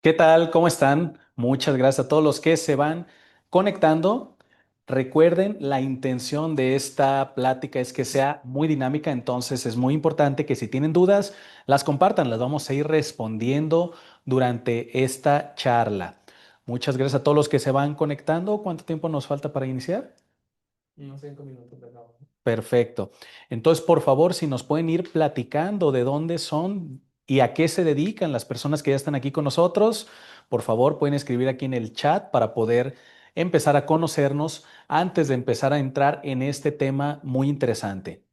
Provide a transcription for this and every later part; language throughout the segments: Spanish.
¿Qué tal? ¿Cómo están? Muchas gracias a todos los que se van conectando. Recuerden, la intención de esta plática es que sea muy dinámica, entonces es muy importante que si tienen dudas, las compartan, las vamos a ir respondiendo durante esta charla. Muchas gracias a todos los que se van conectando. ¿Cuánto tiempo nos falta para iniciar? Unos 5 minutos de acabo. Perfecto. Entonces, por favor, si nos pueden ir platicando de dónde son y a qué se dedican las personas que ya están aquí con nosotros, por favor, pueden escribir aquí en el chat para poder empezar a conocernos antes de empezar a entrar en este tema muy interesante.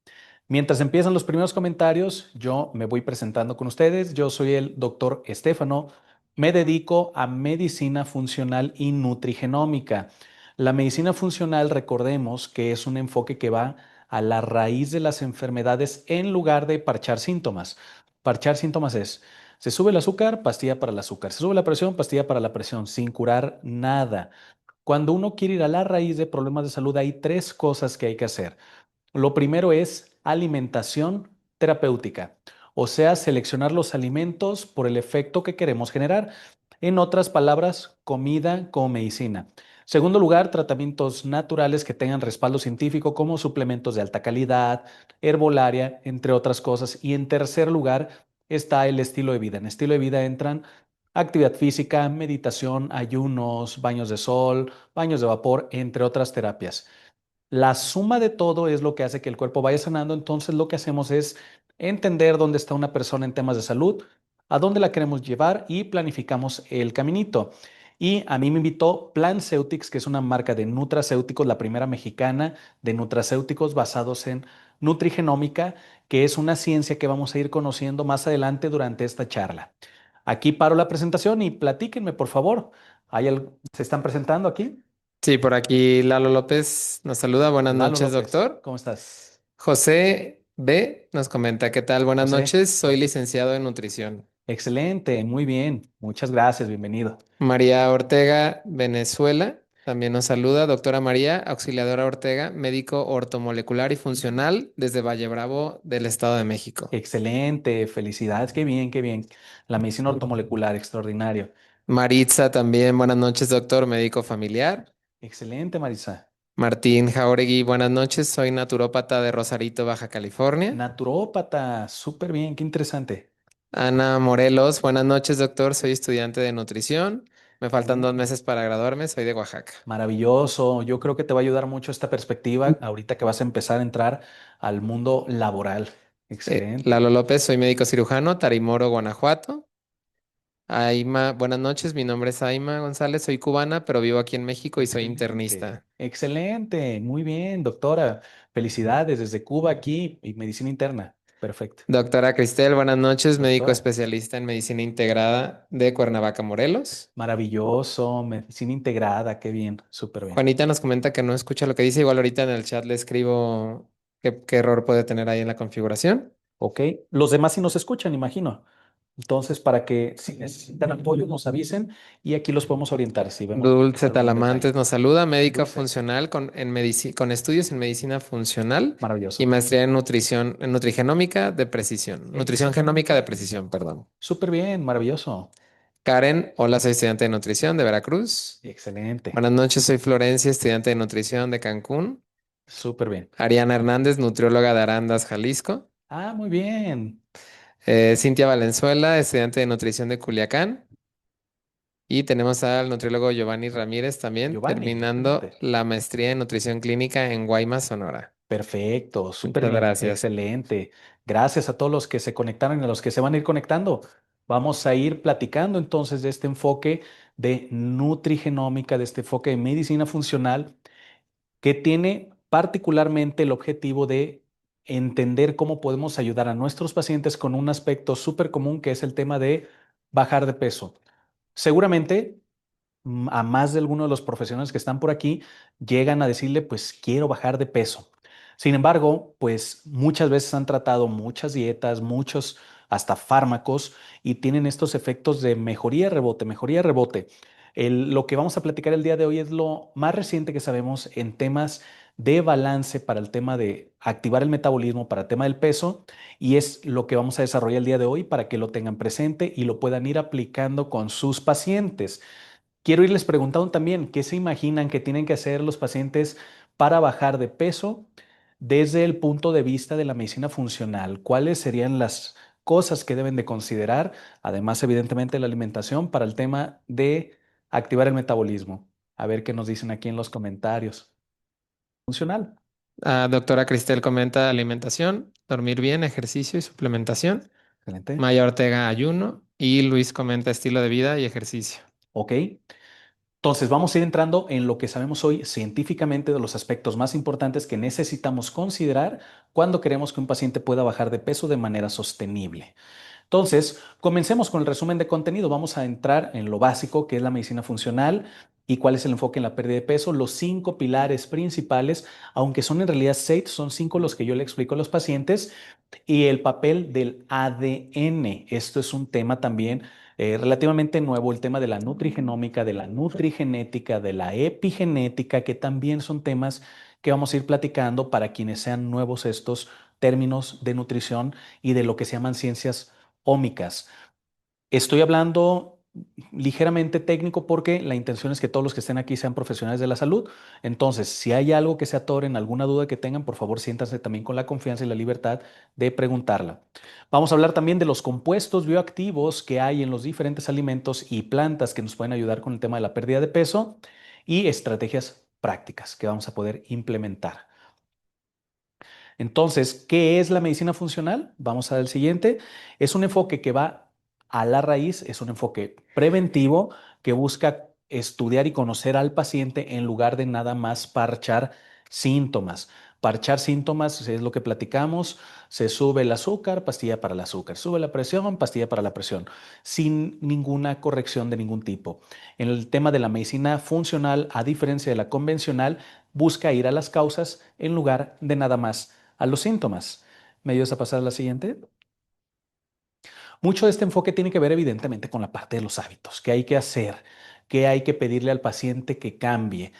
Mientras empiezan los primeros comentarios, yo me voy presentando con ustedes. Yo soy el doctor Estefano. Me dedico a medicina funcional y nutrigenómica. La medicina funcional, recordemos que es un enfoque que va a la raíz de las enfermedades en lugar de parchar síntomas. Parchar síntomas es, se sube el azúcar, pastilla para el azúcar. Se sube la presión, pastilla para la presión, sin curar nada. Cuando uno quiere ir a la raíz de problemas de salud, hay tres cosas que hay que hacer. Lo primero es alimentación terapéutica, o sea, seleccionar los alimentos por el efecto que queremos generar. En otras palabras, comida como medicina. Segundo lugar, tratamientos naturales que tengan respaldo científico como suplementos de alta calidad, herbolaria, entre otras cosas. Y en tercer lugar está el estilo de vida. En estilo de vida entran actividad física, meditación, ayunos, baños de sol, baños de vapor, entre otras terapias. La suma de todo es lo que hace que el cuerpo vaya sanando. Entonces, lo que hacemos es entender dónde está una persona en temas de salud, a dónde la queremos llevar y planificamos el caminito. Y a mí me invitó Planceutics, que es una marca de nutracéuticos, la primera mexicana de nutracéuticos basados en nutrigenómica, que es una ciencia que vamos a ir conociendo más adelante durante esta charla. Aquí paro la presentación y platíquenme, por favor. ¿Se están presentando aquí? Sí, por aquí Lalo López nos saluda. Buenas Lalo noches, López, doctor. ¿cómo estás? José B nos comenta, ¿qué tal? Buenas José. noches, soy licenciado en nutrición. Excelente, muy bien. Muchas gracias, bienvenido. María Ortega, Venezuela, también nos saluda. Doctora María, auxiliadora Ortega, médico ortomolecular y funcional desde Valle Bravo del Estado de México. Excelente, felicidades, qué bien, qué bien. La medicina ortomolecular, extraordinario. Maritza también, buenas noches, doctor, médico familiar. Excelente, Marisa. Martín Jauregui, buenas noches, soy naturópata de Rosarito, Baja California. Naturópata, súper bien, qué interesante. Ana Morelos, buenas noches, doctor. Soy estudiante de nutrición. Me faltan 2 meses para graduarme. Soy de Oaxaca. Maravilloso, yo creo que te va a ayudar mucho esta perspectiva ahorita que vas a empezar a entrar al mundo laboral. Excelente. Lalo López, soy médico cirujano, Tarimoro, Guanajuato. Aima, buenas noches. Mi nombre es Aima González. Soy cubana, pero vivo aquí en México y soy Excelente, internista. excelente, muy bien, doctora. Felicidades desde Cuba aquí y medicina interna. Perfecto. Doctora Cristel, buenas noches. Médico Doctora. especialista en medicina integrada de Cuernavaca, Morelos. Maravilloso, medicina integrada, qué bien, súper bien. Juanita nos comenta que no escucha lo que dice. Igual ahorita en el chat le escribo qué error puede tener ahí en la configuración. Ok, los demás sí nos escuchan, imagino. Entonces, para que si necesitan apoyo, nos avisen y aquí los podemos orientar si vemos Dulce algún Talamantes detalle. nos saluda, médica Dulce, funcional con estudios en medicina funcional y maravilloso. maestría en nutrición, en nutrigenómica de precisión, nutrición genómica de Excelente. precisión, perdón. Súper bien, maravilloso. Karen, hola, soy estudiante de nutrición de Veracruz. Excelente. Buenas noches, soy Florencia, estudiante de nutrición de Cancún. Súper bien. Ariana Hernández, nutrióloga de Arandas, Jalisco. Ah, muy bien. Cintia Valenzuela, estudiante de nutrición de Culiacán. Y tenemos al nutriólogo Giovanni Ramírez también, Giovanni, terminando excelente. la maestría en nutrición clínica en Guaymas, Sonora. Perfecto, súper Muchas bien, gracias. excelente. Gracias a todos los que se conectaron y a los que se van a ir conectando. Vamos a ir platicando entonces de este enfoque de nutrigenómica, de este enfoque de medicina funcional, que tiene particularmente el objetivo de entender cómo podemos ayudar a nuestros pacientes con un aspecto súper común que es el tema de bajar de peso. Seguramente a más de alguno de los profesionales que están por aquí llegan a decirle, pues quiero bajar de peso. Sin embargo, pues muchas veces han tratado muchas dietas, muchos hasta fármacos y tienen estos efectos de mejoría, rebote, mejoría, rebote. Lo que vamos a platicar el día de hoy es lo más reciente que sabemos en temas de balance para el tema de activar el metabolismo, para el tema del peso, y es lo que vamos a desarrollar el día de hoy para que lo tengan presente y lo puedan ir aplicando con sus pacientes. Quiero irles preguntando también qué se imaginan que tienen que hacer los pacientes para bajar de peso desde el punto de vista de la medicina funcional. ¿Cuáles serían las cosas que deben de considerar? Además, evidentemente, la alimentación para el tema de activar el metabolismo. A ver qué nos dicen aquí en los comentarios. Funcional. Doctora Cristel comenta alimentación, dormir bien, ejercicio y suplementación. Excelente. Maya Ortega ayuno y Luis comenta estilo de vida y ejercicio. Ok. Entonces, vamos a ir entrando en lo que sabemos hoy científicamente de los aspectos más importantes que necesitamos considerar cuando queremos que un paciente pueda bajar de peso de manera sostenible. Entonces, comencemos con el resumen de contenido. Vamos a entrar en lo básico, que es la medicina funcional y cuál es el enfoque en la pérdida de peso, los 5 pilares principales, aunque son en realidad 6, son 5 los que yo le explico a los pacientes, y el papel del ADN. Esto es un tema también relativamente nuevo, el tema de la nutrigenómica, de la nutrigenética, de la epigenética, que también son temas que vamos a ir platicando para quienes sean nuevos estos términos de nutrición y de lo que se llaman ciencias ómicas. Estoy hablando ligeramente técnico porque la intención es que todos los que estén aquí sean profesionales de la salud. Entonces, si hay algo que se atoren, alguna duda que tengan, por favor, siéntanse también con la confianza y la libertad de preguntarla. Vamos a hablar también de los compuestos bioactivos que hay en los diferentes alimentos y plantas que nos pueden ayudar con el tema de la pérdida de peso y estrategias prácticas que vamos a poder implementar. Entonces, ¿qué es la medicina funcional? Vamos al siguiente. Es un enfoque que va a la raíz, es un enfoque preventivo que busca estudiar y conocer al paciente en lugar de nada más parchar síntomas. Parchar síntomas es lo que platicamos, se sube el azúcar, pastilla para el azúcar, sube la presión, pastilla para la presión, sin ninguna corrección de ningún tipo. En el tema de la medicina funcional, a diferencia de la convencional, busca ir a las causas en lugar de nada más a los síntomas. ¿Me ayudas a pasar a la siguiente? Mucho de este enfoque tiene que ver evidentemente con la parte de los hábitos. ¿Qué hay que hacer? ¿Qué hay que pedirle al paciente que cambie?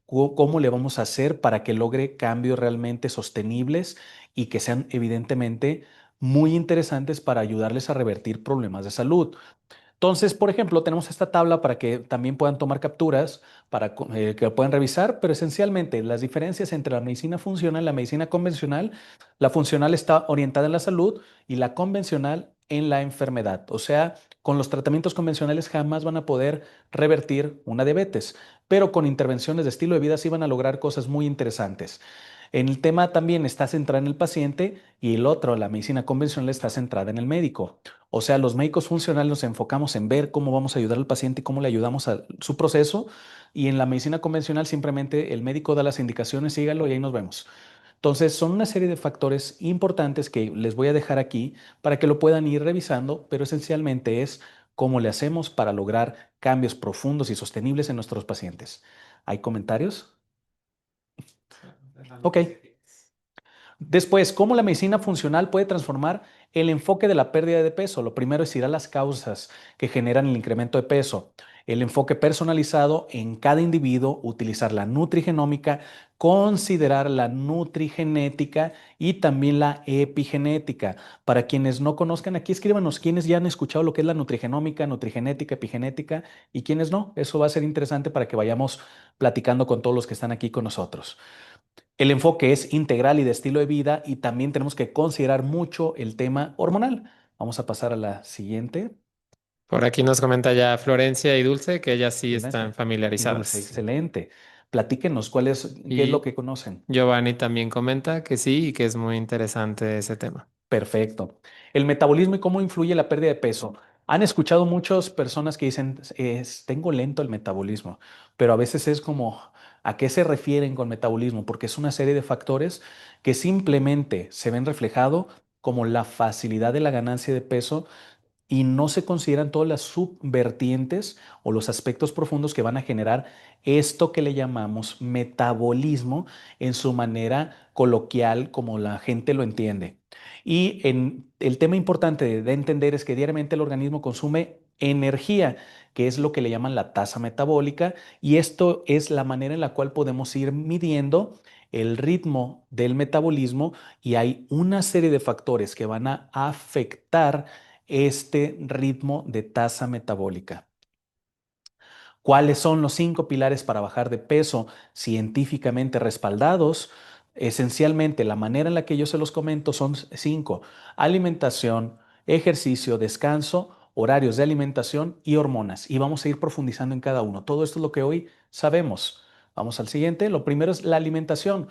¿Cómo le vamos a hacer para que logre cambios realmente sostenibles y que sean evidentemente muy interesantes para ayudarles a revertir problemas de salud? Entonces, por ejemplo, tenemos esta tabla para que también puedan tomar capturas, para que lo puedan revisar, pero esencialmente las diferencias entre la medicina funcional y la medicina convencional, la funcional está orientada en la salud y la convencional en la enfermedad. O sea, con los tratamientos convencionales jamás van a poder revertir una diabetes, pero con intervenciones de estilo de vida sí van a lograr cosas muy interesantes. En el tema también está centrada en el paciente y el otro, la medicina convencional, está centrada en el médico. O sea, los médicos funcionales nos enfocamos en ver cómo vamos a ayudar al paciente y cómo le ayudamos a su proceso. Y en la medicina convencional simplemente el médico da las indicaciones, sígalo y ahí nos vemos. Entonces, son una serie de factores importantes que les voy a dejar aquí para que lo puedan ir revisando, pero esencialmente es cómo le hacemos para lograr cambios profundos y sostenibles en nuestros pacientes. ¿Hay comentarios? Ok. Después, ¿cómo la medicina funcional puede transformar el enfoque de la pérdida de peso? Lo primero es ir a las causas que generan el incremento de peso. El enfoque personalizado en cada individuo, utilizar la nutrigenómica, considerar la nutrigenética y también la epigenética. Para quienes no conozcan, aquí escríbanos quienes ya han escuchado lo que es la nutrigenómica, nutrigenética, epigenética y quienes no. Eso va a ser interesante para que vayamos platicando con todos los que están aquí con nosotros. El enfoque es integral y de estilo de vida y también tenemos que considerar mucho el tema hormonal. Vamos a pasar a la siguiente. Por aquí nos comenta ya Florencia y Dulce que ellas sí están Florencia y Dulce, familiarizadas. excelente. Platíquenos qué es lo Y que conocen. Giovanni también comenta que sí y que es muy interesante ese tema. Perfecto. El metabolismo y cómo influye la pérdida de peso. Han escuchado muchas personas que dicen, tengo lento el metabolismo, pero a veces es como, ¿a qué se refieren con metabolismo? Porque es una serie de factores que simplemente se ven reflejado como la facilidad de la ganancia de peso y no se consideran todas las subvertientes o los aspectos profundos que van a generar esto que le llamamos metabolismo en su manera coloquial, como la gente lo entiende. Y el tema importante de entender es que diariamente el organismo consume energía, que es lo que le llaman la tasa metabólica, y esto es la manera en la cual podemos ir midiendo el ritmo del metabolismo y hay una serie de factores que van a afectar este ritmo de tasa metabólica. ¿Cuáles son los 5 pilares para bajar de peso científicamente respaldados? Esencialmente, la manera en la que yo se los comento son 5: alimentación, ejercicio, descanso, horarios de alimentación y hormonas. Y vamos a ir profundizando en cada uno. Todo esto es lo que hoy sabemos. Vamos al siguiente. Lo primero es la alimentación.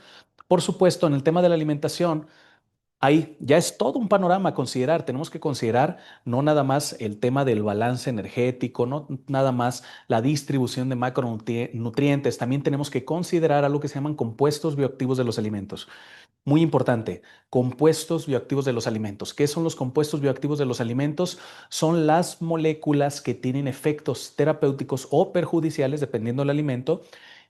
Por supuesto, en el tema de la alimentación, ahí ya es todo un panorama a considerar. Tenemos que considerar no nada más el tema del balance energético, no nada más la distribución de macronutrientes. También tenemos que considerar algo que se llaman compuestos bioactivos de los alimentos. Muy importante, compuestos bioactivos de los alimentos. ¿Qué son los compuestos bioactivos de los alimentos? Son las moléculas que tienen efectos terapéuticos o perjudiciales, dependiendo del alimento,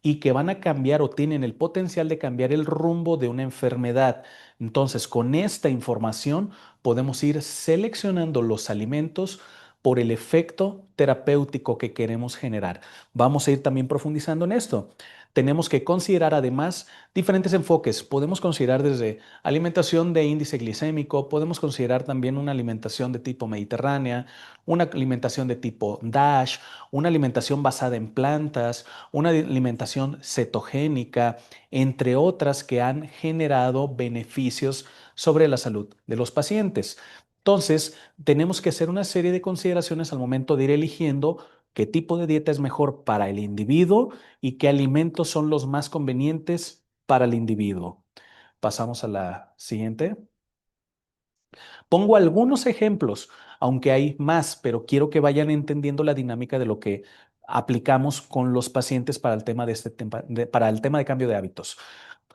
y que van a cambiar o tienen el potencial de cambiar el rumbo de una enfermedad. Entonces, con esta información podemos ir seleccionando los alimentos por el efecto terapéutico que queremos generar. Vamos a ir también profundizando en esto. Tenemos que considerar además diferentes enfoques. Podemos considerar desde alimentación de índice glicémico, podemos considerar también una alimentación de tipo mediterránea, una alimentación de tipo DASH, una alimentación basada en plantas, una alimentación cetogénica, entre otras que han generado beneficios sobre la salud de los pacientes. Entonces, tenemos que hacer una serie de consideraciones al momento de ir eligiendo qué tipo de dieta es mejor para el individuo y qué alimentos son los más convenientes para el individuo. Pasamos a la siguiente. Pongo algunos ejemplos, aunque hay más, pero quiero que vayan entendiendo la dinámica de lo que aplicamos con los pacientes para el tema de para el tema de cambio de hábitos.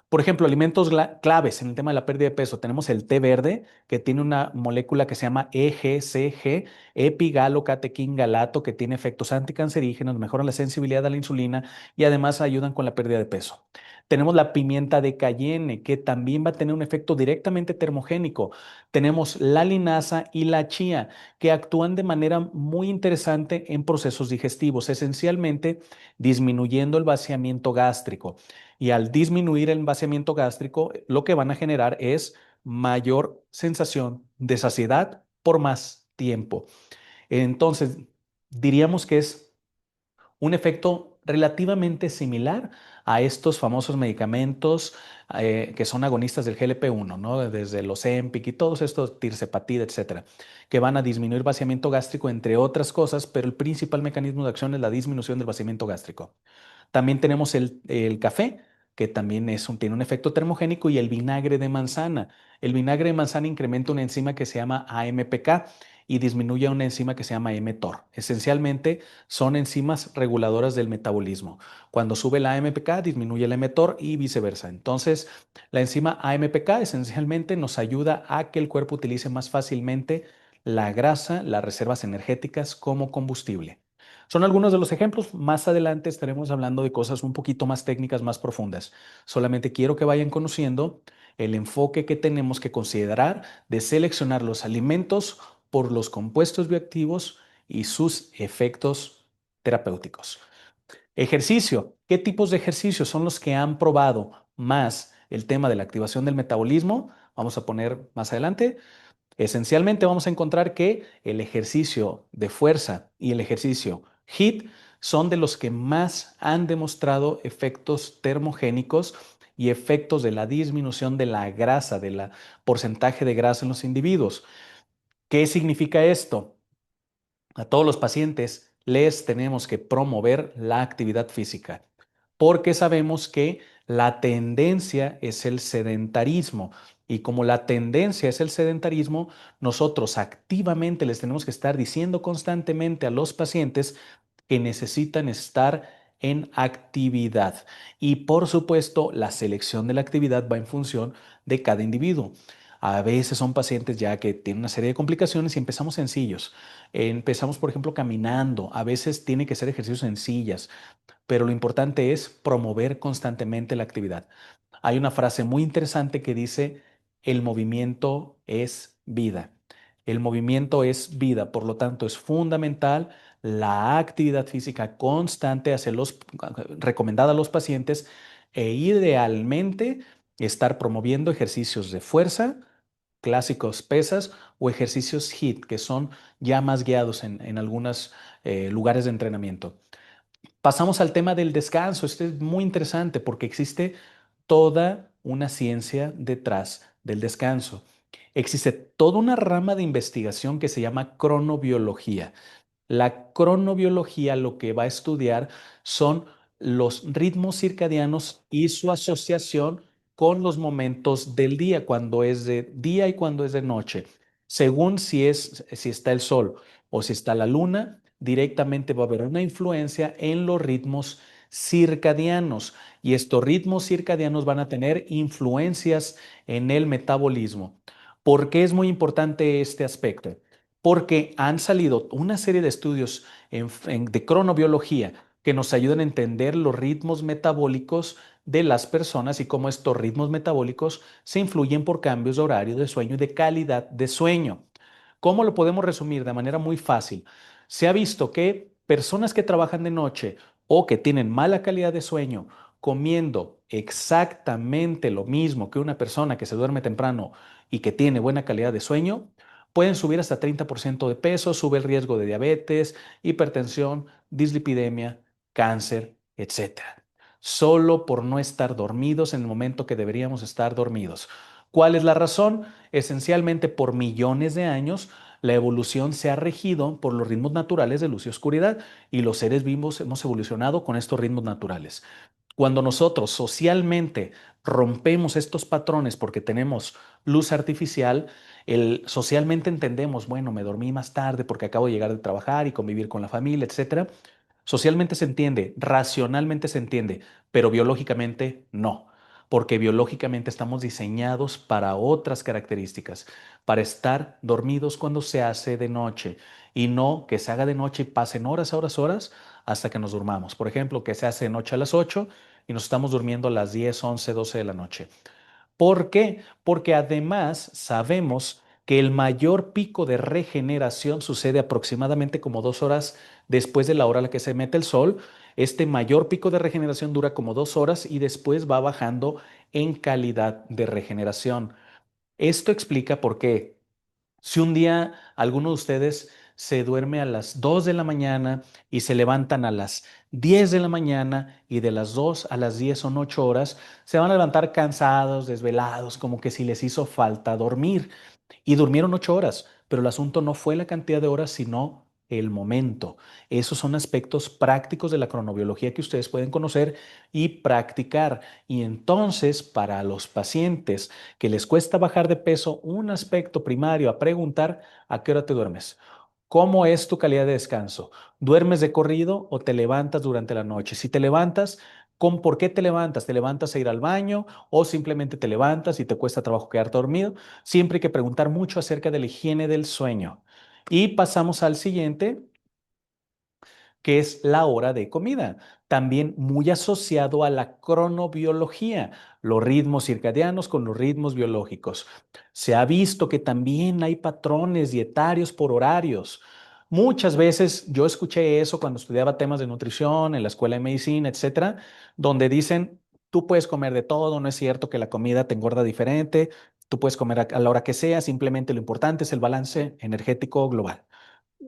Por ejemplo, alimentos claves en el tema de la pérdida de peso. Tenemos el té verde, que tiene una molécula que se llama EGCG, epigalocatequingalato, que tiene efectos anticancerígenos, mejoran la sensibilidad a la insulina y además ayudan con la pérdida de peso. Tenemos la pimienta de cayenne, que también va a tener un efecto directamente termogénico. Tenemos la linaza y la chía, que actúan de manera muy interesante en procesos digestivos, esencialmente disminuyendo el vaciamiento gástrico. Y al disminuir el vaciamiento gástrico, lo que van a generar es mayor sensación de saciedad por más tiempo. Entonces, diríamos que es un efecto relativamente similar a estos famosos medicamentos que son agonistas del GLP-1, ¿no? Desde los Ozempic y todos estos, tirzepatida, etcétera, que van a disminuir vaciamiento gástrico, entre otras cosas, pero el principal mecanismo de acción es la disminución del vaciamiento gástrico. También tenemos el café, que también tiene un efecto termogénico, y el vinagre de manzana. El vinagre de manzana incrementa una enzima que se llama AMPK y disminuye una enzima que se llama mTOR. Esencialmente son enzimas reguladoras del metabolismo. Cuando sube la AMPK, disminuye el mTOR y viceversa. Entonces, la enzima AMPK esencialmente nos ayuda a que el cuerpo utilice más fácilmente la grasa, las reservas energéticas como combustible. Son algunos de los ejemplos. Más adelante estaremos hablando de cosas un poquito más técnicas, más profundas. Solamente quiero que vayan conociendo el enfoque que tenemos que considerar de seleccionar los alimentos por los compuestos bioactivos y sus efectos terapéuticos. Ejercicio. ¿Qué tipos de ejercicios son los que han probado más el tema de la activación del metabolismo? Vamos a poner más adelante. Esencialmente vamos a encontrar que el ejercicio de fuerza y el ejercicio HIIT son de los que más han demostrado efectos termogénicos y efectos de la disminución de la grasa, del porcentaje de grasa en los individuos. ¿Qué significa esto? A todos los pacientes les tenemos que promover la actividad física, porque sabemos que la tendencia es el sedentarismo. Y como la tendencia es el sedentarismo, nosotros activamente les tenemos que estar diciendo constantemente a los pacientes que necesitan estar en actividad. Y por supuesto, la selección de la actividad va en función de cada individuo. A veces son pacientes ya que tienen una serie de complicaciones y empezamos sencillos. Empezamos, por ejemplo, caminando. A veces tiene que ser ejercicios en sillas, pero lo importante es promover constantemente la actividad. Hay una frase muy interesante que dice, el movimiento es vida. El movimiento es vida, por lo tanto es fundamental la actividad física constante, recomendada a los pacientes e idealmente estar promoviendo ejercicios de fuerza, clásicos pesas o ejercicios HIIT, que son ya más guiados en algunos lugares de entrenamiento. Pasamos al tema del descanso. Este es muy interesante porque existe toda una ciencia detrás del descanso. Existe toda una rama de investigación que se llama cronobiología. La cronobiología lo que va a estudiar son los ritmos circadianos y su asociación con los momentos del día, cuando es de día y cuando es de noche. Según si está el sol o si está la luna, directamente va a haber una influencia en los ritmos circadianos y estos ritmos circadianos van a tener influencias en el metabolismo. ¿Por qué es muy importante este aspecto? Porque han salido una serie de estudios de cronobiología que nos ayudan a entender los ritmos metabólicos de las personas y cómo estos ritmos metabólicos se influyen por cambios de horario de sueño y de calidad de sueño. ¿Cómo lo podemos resumir? De manera muy fácil. Se ha visto que personas que trabajan de noche o que tienen mala calidad de sueño, comiendo exactamente lo mismo que una persona que se duerme temprano y que tiene buena calidad de sueño, pueden subir hasta 30% de peso, sube el riesgo de diabetes, hipertensión, dislipidemia, cáncer, etcétera. Solo por no estar dormidos en el momento que deberíamos estar dormidos. ¿Cuál es la razón? Esencialmente por millones de años, la evolución se ha regido por los ritmos naturales de luz y oscuridad y los seres vivos hemos evolucionado con estos ritmos naturales. Cuando nosotros socialmente rompemos estos patrones porque tenemos luz artificial, socialmente entendemos, bueno, me dormí más tarde porque acabo de llegar de trabajar y convivir con la familia, etcétera. Socialmente se entiende, racionalmente se entiende, pero biológicamente no, porque biológicamente estamos diseñados para otras características, para estar dormidos cuando se hace de noche y no que se haga de noche y pasen horas, horas, horas hasta que nos durmamos. Por ejemplo, que se hace de noche a las 8 y nos estamos durmiendo a las 10, 11, 12 de la noche. ¿Por qué? Porque además sabemos que el mayor pico de regeneración sucede aproximadamente como 2 horas después de la hora a la que se mete el sol. Este mayor pico de regeneración dura como 2 horas y después va bajando en calidad de regeneración. Esto explica por qué si un día alguno de ustedes se duerme a las 2 de la mañana y se levantan a las 10 de la mañana y de las 2 a las 10 son 8 horas, se van a levantar cansados, desvelados, como que si les hizo falta dormir. Y durmieron 8 horas, pero el asunto no fue la cantidad de horas, sino el momento. Esos son aspectos prácticos de la cronobiología que ustedes pueden conocer y practicar. Y entonces, para los pacientes que les cuesta bajar de peso, un aspecto primario a preguntar, ¿a qué hora te duermes? ¿Cómo es tu calidad de descanso? ¿Duermes de corrido o te levantas durante la noche? Si te levantas, ¿por qué te levantas? ¿Te levantas a ir al baño o simplemente te levantas y te cuesta trabajo quedarte dormido? Siempre hay que preguntar mucho acerca de la higiene del sueño. Y pasamos al siguiente, que es la hora de comida, también muy asociado a la cronobiología, los ritmos circadianos con los ritmos biológicos. Se ha visto que también hay patrones dietarios por horarios. Muchas veces yo escuché eso cuando estudiaba temas de nutrición en la escuela de medicina, etcétera, donde dicen, tú puedes comer de todo, no es cierto que la comida te engorda diferente, tú puedes comer a la hora que sea, simplemente lo importante es el balance energético global.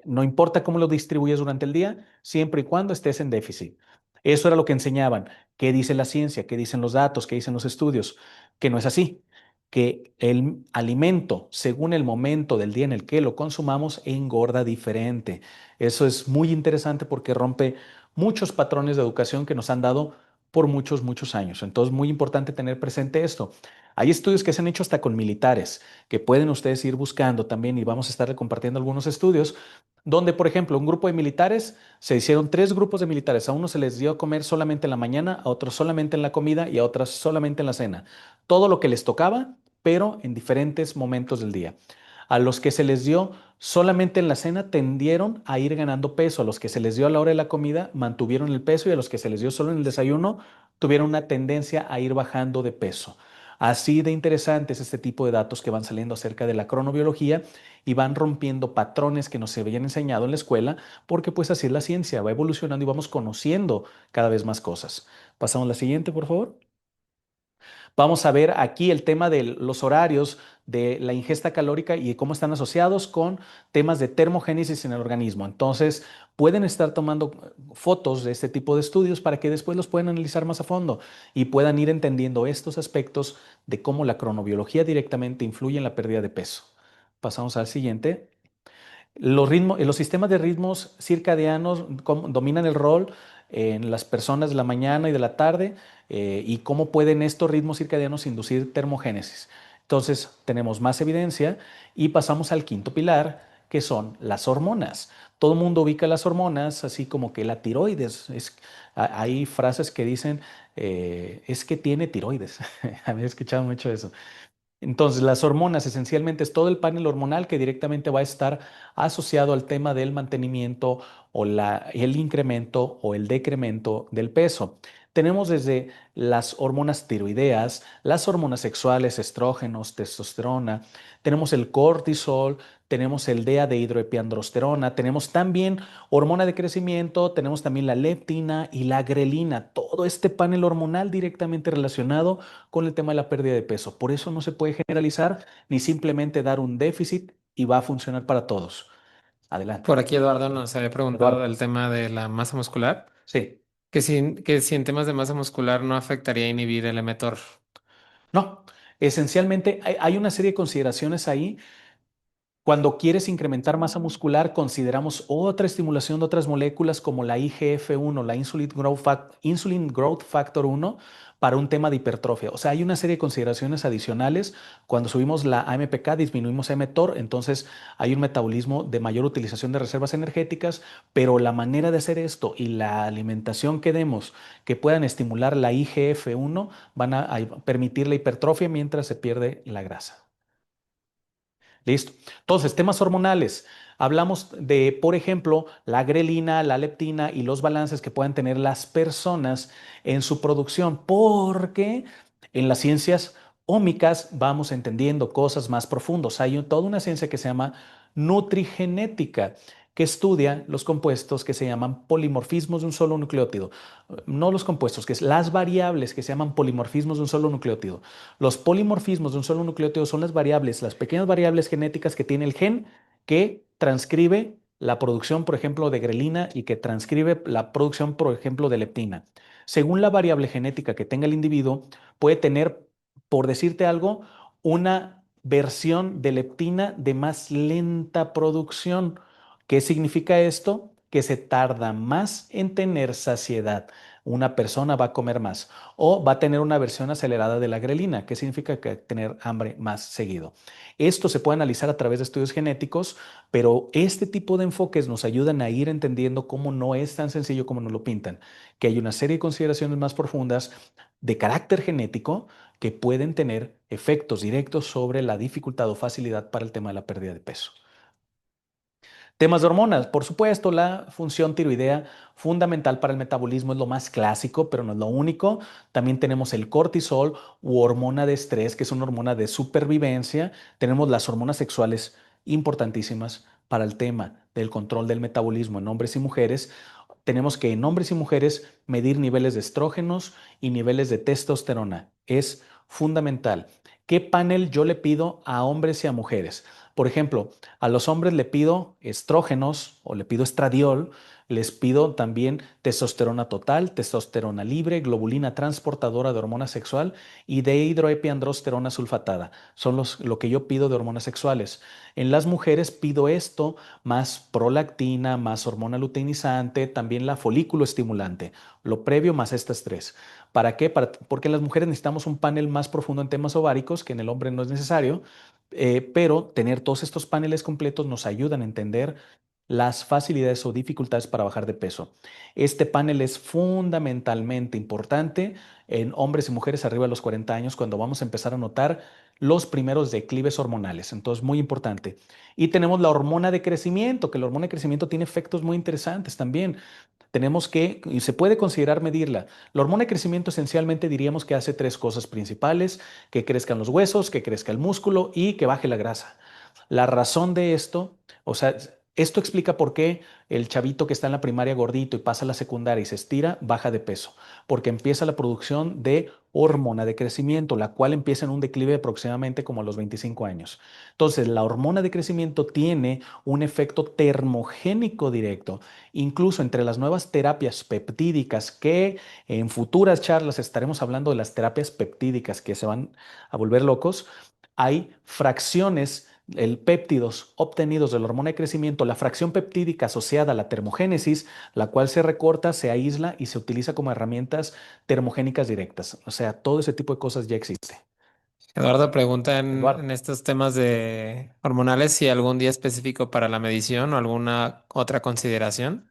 No importa cómo lo distribuyes durante el día, siempre y cuando estés en déficit. Eso era lo que enseñaban. ¿Qué dice la ciencia? ¿Qué dicen los datos? ¿Qué dicen los estudios? Que no es así. Que el alimento, según el momento del día en el que lo consumamos, engorda diferente. Eso es muy interesante porque rompe muchos patrones de educación que nos han dado por muchos, muchos años. Entonces, muy importante tener presente esto. Hay estudios que se han hecho hasta con militares, que pueden ustedes ir buscando también y vamos a estar compartiendo algunos estudios donde, por ejemplo, un grupo de militares, se hicieron 3 grupos de militares. A uno se les dio a comer solamente en la mañana, a otros solamente en la comida y a otros solamente en la cena. Todo lo que les tocaba, pero en diferentes momentos del día. A los que se les dio solamente en la cena tendieron a ir ganando peso. A los que se les dio a la hora de la comida mantuvieron el peso y a los que se les dio solo en el desayuno tuvieron una tendencia a ir bajando de peso. Así de interesantes este tipo de datos que van saliendo acerca de la cronobiología y van rompiendo patrones que nos se habían enseñado en la escuela, porque pues así es la ciencia, va evolucionando y vamos conociendo cada vez más cosas. Pasamos a la siguiente, por favor. Vamos a ver aquí el tema de los horarios de la ingesta calórica y cómo están asociados con temas de termogénesis en el organismo. Entonces, pueden estar tomando fotos de este tipo de estudios para que después los puedan analizar más a fondo y puedan ir entendiendo estos aspectos de cómo la cronobiología directamente influye en la pérdida de peso. Pasamos al siguiente. Los sistemas de ritmos circadianos dominan el rol en las personas de la mañana y de la tarde, y cómo pueden estos ritmos circadianos inducir termogénesis. Entonces, tenemos más evidencia y pasamos al quinto pilar, que son las hormonas. Todo el mundo ubica las hormonas así como que la tiroides. Hay frases que dicen, es que tiene tiroides. Había escuchado mucho eso. Entonces, las hormonas esencialmente es todo el panel hormonal que directamente va a estar asociado al tema del mantenimiento o el incremento o el decremento del peso. Tenemos desde las hormonas tiroideas, las hormonas sexuales, estrógenos, testosterona, tenemos el cortisol, tenemos el DEA de hidroepiandrosterona, tenemos también hormona de crecimiento, tenemos también la leptina y la grelina, todo este panel hormonal directamente relacionado con el tema de la pérdida de peso. Por eso no se puede generalizar ni simplemente dar un déficit y va a funcionar para todos. Adelante. Por aquí Eduardo nos había preguntado Eduardo. del tema de la masa muscular, Sí. que si en temas de masa muscular no afectaría inhibir el mTOR. No. Esencialmente hay una serie de consideraciones ahí. Cuando quieres incrementar masa muscular, consideramos otra estimulación de otras moléculas como la IGF-1, la Insulin Growth Factor 1, para un tema de hipertrofia. O sea, hay una serie de consideraciones adicionales. Cuando subimos la AMPK, disminuimos mTOR, entonces hay un metabolismo de mayor utilización de reservas energéticas, pero la manera de hacer esto y la alimentación que demos que puedan estimular la IGF-1 van a permitir la hipertrofia mientras se pierde la grasa. Listo. Entonces, temas hormonales. Hablamos de, por ejemplo, la grelina, la leptina y los balances que puedan tener las personas en su producción, porque en las ciencias ómicas vamos entendiendo cosas más profundas. Hay toda una ciencia que se llama nutrigenética, que estudia los compuestos que se llaman polimorfismos de un solo nucleótido. No los compuestos, que es las variables que se llaman polimorfismos de un solo nucleótido. Los polimorfismos de un solo nucleótido son las variables, las pequeñas variables genéticas que tiene el gen que transcribe la producción, por ejemplo, de grelina y que transcribe la producción, por ejemplo, de leptina. Según la variable genética que tenga el individuo, puede tener, por decirte algo, una versión de leptina de más lenta producción. ¿Qué significa esto? Que se tarda más en tener saciedad. Una persona va a comer más o va a tener una versión acelerada de la grelina, que significa que tener hambre más seguido. Esto se puede analizar a través de estudios genéticos, pero este tipo de enfoques nos ayudan a ir entendiendo cómo no es tan sencillo como nos lo pintan, que hay una serie de consideraciones más profundas de carácter genético que pueden tener efectos directos sobre la dificultad o facilidad para el tema de la pérdida de peso. Temas de hormonas, por supuesto, la función tiroidea fundamental para el metabolismo es lo más clásico, pero no es lo único. También tenemos el cortisol u hormona de estrés, que es una hormona de supervivencia. Tenemos las hormonas sexuales importantísimas para el tema del control del metabolismo en hombres y mujeres. Tenemos que en hombres y mujeres medir niveles de estrógenos y niveles de testosterona. Es fundamental. ¿Qué panel yo le pido a hombres y a mujeres? Por ejemplo, a los hombres le pido estrógenos o le pido estradiol, les pido también testosterona total, testosterona libre, globulina transportadora de hormona sexual y dehidroepiandrosterona sulfatada. Son lo que yo pido de hormonas sexuales. En las mujeres pido esto más prolactina, más hormona luteinizante, también la folículo estimulante, lo previo más estas tres. ¿Para qué? Porque en las mujeres necesitamos un panel más profundo en temas ováricos, que en el hombre no es necesario, pero tener todos estos paneles completos nos ayudan a entender las facilidades o dificultades para bajar de peso. Este panel es fundamentalmente importante en hombres y mujeres arriba de los 40 años cuando vamos a empezar a notar los primeros declives hormonales. Entonces, muy importante. Y tenemos la hormona de crecimiento, que la hormona de crecimiento tiene efectos muy interesantes también. Tenemos que, y se puede considerar medirla. La hormona de crecimiento esencialmente diríamos que hace tres cosas principales: que crezcan los huesos, que crezca el músculo y que baje la grasa. La razón de esto, o sea, Esto explica por qué el chavito que está en la primaria gordito y pasa a la secundaria y se estira, baja de peso, porque empieza la producción de hormona de crecimiento, la cual empieza en un declive aproximadamente como a los 25 años. Entonces, la hormona de crecimiento tiene un efecto termogénico directo, incluso entre las nuevas terapias peptídicas, que en futuras charlas estaremos hablando de las terapias peptídicas que se van a volver locos. Hay fracciones, el péptidos obtenidos de la hormona de crecimiento, la fracción peptídica asociada a la termogénesis, la cual se recorta, se aísla y se utiliza como herramientas termogénicas directas. O sea, todo ese tipo de cosas ya existe. Eduardo pregunta Eduardo. en estos temas de hormonales si algún día específico para la medición o alguna otra consideración.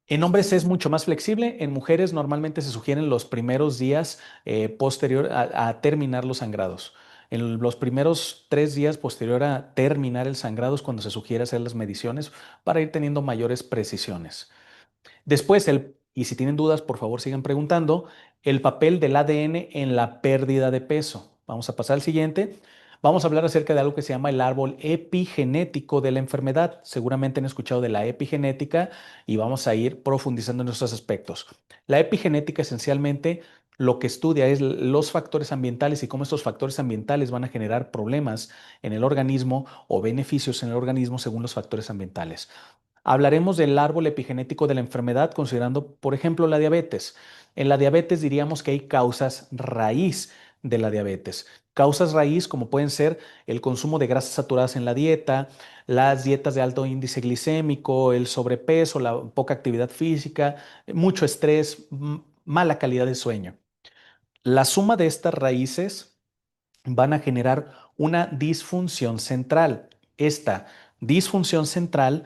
En hombres es mucho más flexible, en mujeres normalmente se sugieren los primeros días posterior a terminar los sangrados. En los primeros 3 días posterior a terminar el sangrado es cuando se sugiere hacer las mediciones para ir teniendo mayores precisiones. Después, y si tienen dudas, por favor sigan preguntando, el papel del ADN en la pérdida de peso. Vamos a pasar al siguiente. Vamos a hablar acerca de algo que se llama el árbol epigenético de la enfermedad. Seguramente han escuchado de la epigenética y vamos a ir profundizando en estos aspectos. La epigenética esencialmente lo que estudia es los factores ambientales y cómo estos factores ambientales van a generar problemas en el organismo o beneficios en el organismo según los factores ambientales. Hablaremos del árbol epigenético de la enfermedad, considerando, por ejemplo, la diabetes. En la diabetes diríamos que hay causas raíz de la diabetes. Causas raíz como pueden ser el consumo de grasas saturadas en la dieta, las dietas de alto índice glicémico, el sobrepeso, la poca actividad física, mucho estrés, mala calidad de sueño. La suma de estas raíces van a generar una disfunción central. Esta disfunción central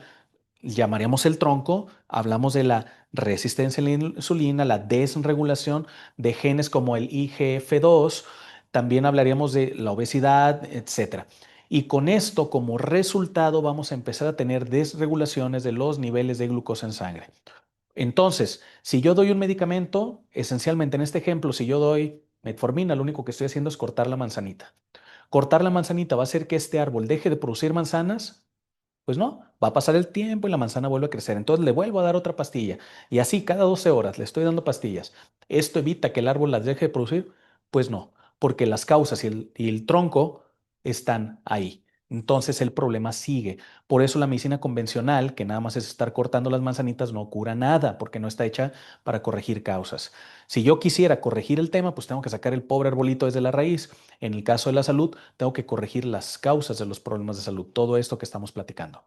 llamaríamos el tronco, hablamos de la resistencia a la insulina, la desregulación de genes como el IGF-2, también hablaríamos de la obesidad, etcétera. Y con esto como resultado vamos a empezar a tener desregulaciones de los niveles de glucosa en sangre. Entonces, si yo doy un medicamento, esencialmente en este ejemplo, si yo doy metformina, lo único que estoy haciendo es cortar la manzanita. Cortar la manzanita va a hacer que este árbol deje de producir manzanas. Pues no, va a pasar el tiempo y la manzana vuelve a crecer. Entonces le vuelvo a dar otra pastilla. Y así cada 12 horas le estoy dando pastillas. ¿Esto evita que el árbol las deje de producir? Pues no, porque las causas y el tronco están ahí. Entonces el problema sigue. Por eso la medicina convencional, que nada más es estar cortando las manzanitas, no cura nada, porque no está hecha para corregir causas. Si yo quisiera corregir el tema, pues tengo que sacar el pobre arbolito desde la raíz. En el caso de la salud, tengo que corregir las causas de los problemas de salud, todo esto que estamos platicando.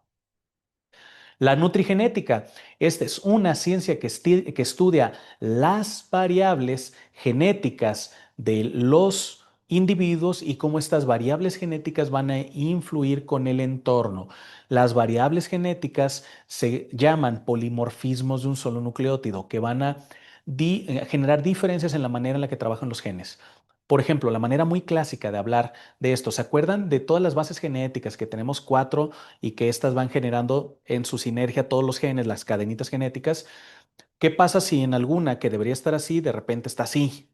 La nutrigenética, esta es una ciencia que estudia las variables genéticas de los individuos y cómo estas variables genéticas van a influir con el entorno. Las variables genéticas se llaman polimorfismos de un solo nucleótido que van a generar diferencias en la manera en la que trabajan los genes. Por ejemplo, la manera muy clásica de hablar de esto, ¿se acuerdan de todas las bases genéticas que tenemos cuatro y que éstas van generando en su sinergia todos los genes, las cadenitas genéticas? ¿Qué pasa si en alguna que debería estar así, de repente está así?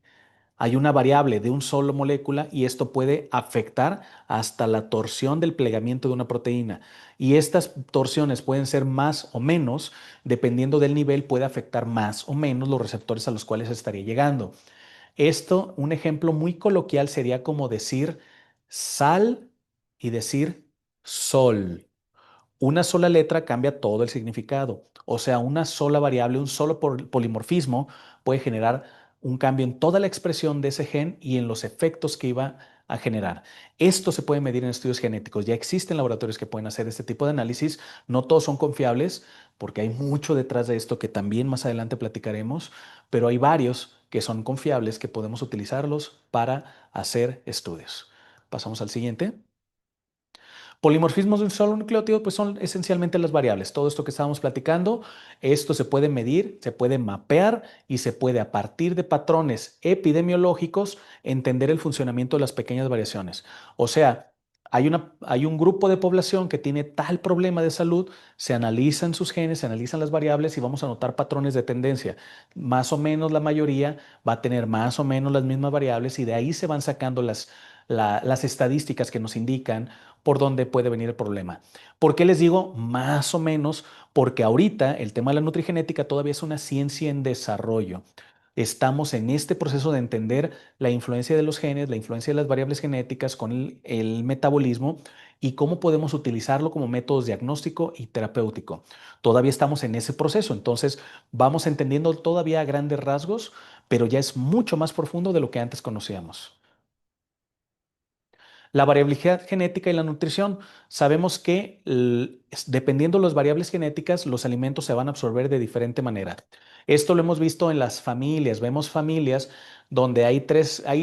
Hay una variable de un solo molécula y esto puede afectar hasta la torsión del plegamiento de una proteína. Y estas torsiones pueden ser más o menos, dependiendo del nivel, puede afectar más o menos los receptores a los cuales estaría llegando. Esto, un ejemplo muy coloquial sería como decir sal y decir sol. Una sola letra cambia todo el significado. O sea, una sola variable, un solo polimorfismo puede generar un cambio en toda la expresión de ese gen y en los efectos que iba a generar. Esto se puede medir en estudios genéticos. Ya existen laboratorios que pueden hacer este tipo de análisis. No todos son confiables porque hay mucho detrás de esto que también más adelante platicaremos, pero hay varios que son confiables que podemos utilizarlos para hacer estudios. Pasamos al siguiente. Polimorfismos de un solo nucleótido, pues son esencialmente las variables. Todo esto que estábamos platicando, esto se puede medir, se puede mapear y se puede, a partir de patrones epidemiológicos, entender el funcionamiento de las pequeñas variaciones. O sea, hay un grupo de población que tiene tal problema de salud, se analizan sus genes, se analizan las variables y vamos a notar patrones de tendencia. Más o menos la mayoría va a tener más o menos las mismas variables y de ahí se van sacando las estadísticas que nos indican por dónde puede venir el problema. ¿Por qué les digo más o menos? Porque ahorita el tema de la nutrigenética todavía es una ciencia en desarrollo. Estamos en este proceso de entender la influencia de los genes, la influencia de las variables genéticas con el metabolismo y cómo podemos utilizarlo como métodos diagnóstico y terapéutico. Todavía estamos en ese proceso, entonces vamos entendiendo todavía a grandes rasgos, pero ya es mucho más profundo de lo que antes conocíamos. La variabilidad genética y la nutrición. Sabemos que dependiendo de las variables genéticas, los alimentos se van a absorber de diferente manera. Esto lo hemos visto en las familias. Vemos familias donde hay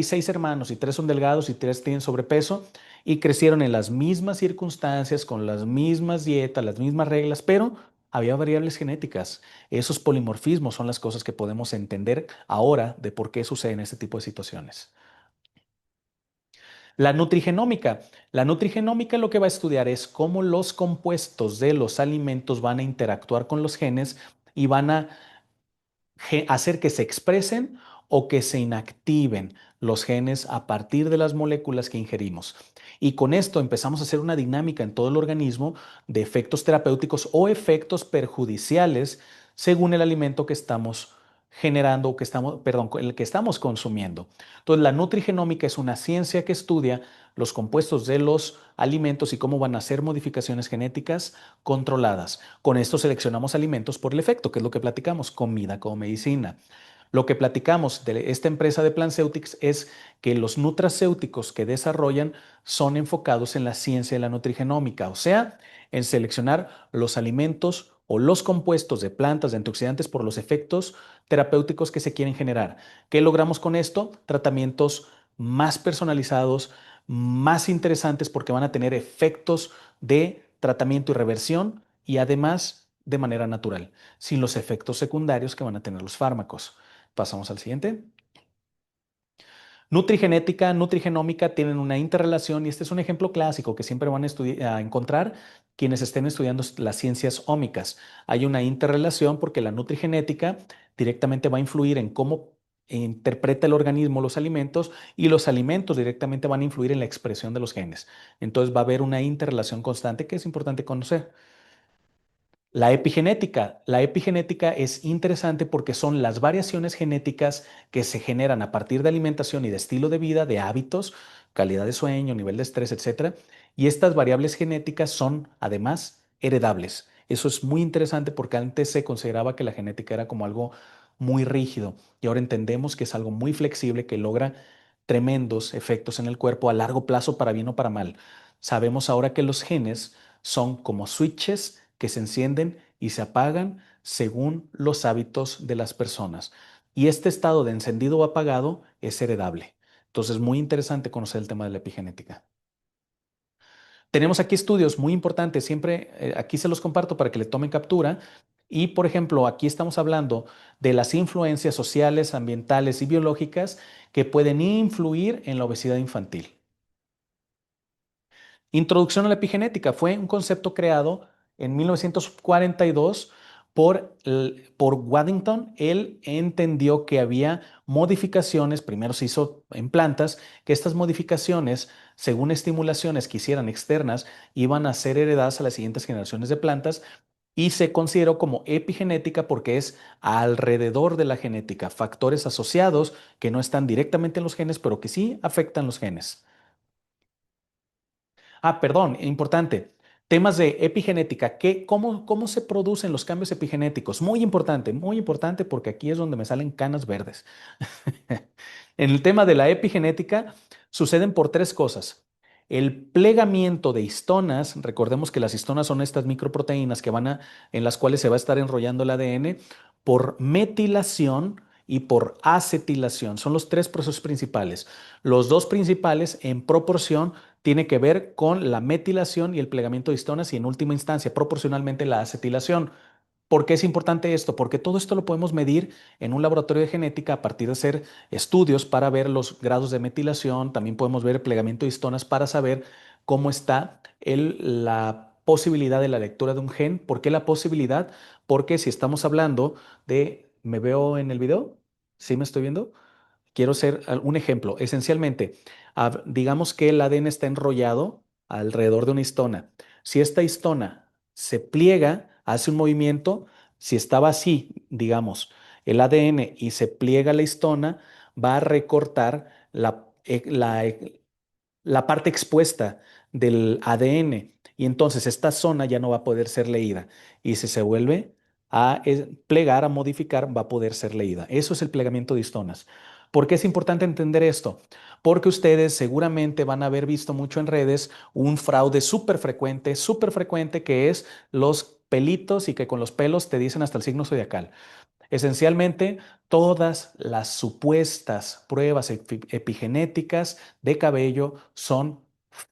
6 hermanos y 3 son delgados y 3 tienen sobrepeso y crecieron en las mismas circunstancias, con las mismas dietas, las mismas reglas, pero había variables genéticas. Esos polimorfismos son las cosas que podemos entender ahora de por qué suceden este tipo de situaciones. La nutrigenómica. La nutrigenómica lo que va a estudiar es cómo los compuestos de los alimentos van a interactuar con los genes y van a hacer que se expresen o que se inactiven los genes a partir de las moléculas que ingerimos. Y con esto empezamos a hacer una dinámica en todo el organismo de efectos terapéuticos o efectos perjudiciales según el alimento que estamos generando o que estamos, perdón, el que estamos consumiendo. Entonces, la nutrigenómica es una ciencia que estudia los compuestos de los alimentos y cómo van a hacer modificaciones genéticas controladas. Con esto seleccionamos alimentos por el efecto, que es lo que platicamos, comida como medicina. Lo que platicamos de esta empresa de Planceutics es que los nutracéuticos que desarrollan son enfocados en la ciencia de la nutrigenómica, o sea, en seleccionar los alimentos o los compuestos de plantas, de antioxidantes por los efectos terapéuticos que se quieren generar. ¿Qué logramos con esto? Tratamientos más personalizados, más interesantes porque van a tener efectos de tratamiento y reversión y además de manera natural, sin los efectos secundarios que van a tener los fármacos. Pasamos al siguiente. Nutrigenética, nutrigenómica tienen una interrelación y este es un ejemplo clásico que siempre van a encontrar quienes estén estudiando las ciencias ómicas. Hay una interrelación porque la nutrigenética directamente va a influir en cómo interpreta el organismo los alimentos y los alimentos directamente van a influir en la expresión de los genes. Entonces va a haber una interrelación constante que es importante conocer. La epigenética es interesante porque son las variaciones genéticas que se generan a partir de alimentación y de estilo de vida, de hábitos, calidad de sueño, nivel de estrés, etcétera. Y estas variables genéticas son además heredables. Eso es muy interesante porque antes se consideraba que la genética era como algo muy rígido y ahora entendemos que es algo muy flexible que logra tremendos efectos en el cuerpo a largo plazo para bien o para mal. Sabemos ahora que los genes son como switches que se encienden y se apagan según los hábitos de las personas. Y este estado de encendido o apagado es heredable. Entonces, muy interesante conocer el tema de la epigenética. Tenemos aquí estudios muy importantes, siempre aquí se los comparto para que le tomen captura. Y, por ejemplo, aquí estamos hablando de las influencias sociales, ambientales y biológicas que pueden influir en la obesidad infantil. Introducción a la epigenética fue un concepto creado en 1942 por Waddington. Él entendió que había modificaciones, primero se hizo en plantas, que estas modificaciones, según estimulaciones que hicieran externas, iban a ser heredadas a las siguientes generaciones de plantas y se consideró como epigenética porque es alrededor de la genética, factores asociados que no están directamente en los genes, pero que sí afectan los genes. Ah, perdón, importante. Temas de epigenética. ¿Cómo se producen los cambios epigenéticos? Muy importante porque aquí es donde me salen canas verdes. En el tema de la epigenética suceden por 3 cosas. El plegamiento de histonas, recordemos que las histonas son estas microproteínas en las cuales se va a estar enrollando el ADN por metilación y por acetilación. Son los 3 procesos principales. Los 2 principales en proporción tiene que ver con la metilación y el plegamiento de histonas y en última instancia proporcionalmente la acetilación. ¿Por qué es importante esto? Porque todo esto lo podemos medir en un laboratorio de genética a partir de hacer estudios para ver los grados de metilación. También podemos ver el plegamiento de histonas para saber cómo está la posibilidad de la lectura de un gen. ¿Por qué la posibilidad? Porque si estamos hablando de, ¿me veo en el video? ¿Sí me estoy viendo? Quiero ser un ejemplo. Esencialmente, digamos que el ADN está enrollado alrededor de una histona. Si esta histona se pliega, hace un movimiento, si estaba así, digamos, el ADN y se pliega la histona, va a recortar la parte expuesta del ADN y entonces esta zona ya no va a poder ser leída y si se vuelve a plegar, a modificar, va a poder ser leída. Eso es el plegamiento de histonas. ¿Por qué es importante entender esto? Porque ustedes seguramente van a haber visto mucho en redes un fraude súper frecuente que es los pelitos y que con los pelos te dicen hasta el signo zodiacal. Esencialmente, todas las supuestas pruebas epigenéticas de cabello son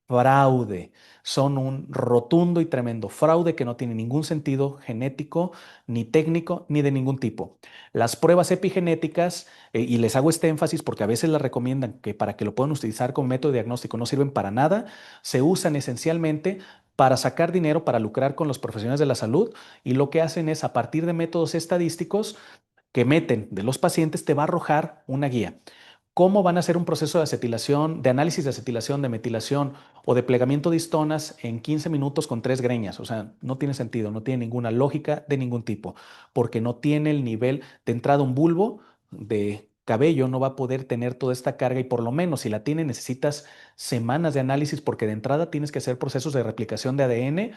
fraude, son un rotundo y tremendo fraude que no tiene ningún sentido genético, ni técnico, ni de ningún tipo. Las pruebas epigenéticas, y les hago este énfasis porque a veces las recomiendan que para que lo puedan utilizar como método de diagnóstico no sirven para nada, se usan esencialmente para sacar dinero, para lucrar con los profesionales de la salud y lo que hacen es a partir de métodos estadísticos que meten de los pacientes te va a arrojar una guía. ¿Cómo van a hacer un proceso de acetilación, de análisis de acetilación, de metilación o de plegamiento de histonas en 15 minutos con 3 greñas? O sea, no tiene sentido, no tiene ninguna lógica de ningún tipo, porque no tiene el nivel de entrada un bulbo de cabello, no va a poder tener toda esta carga y por lo menos si la tiene necesitas semanas de análisis porque de entrada tienes que hacer procesos de replicación de ADN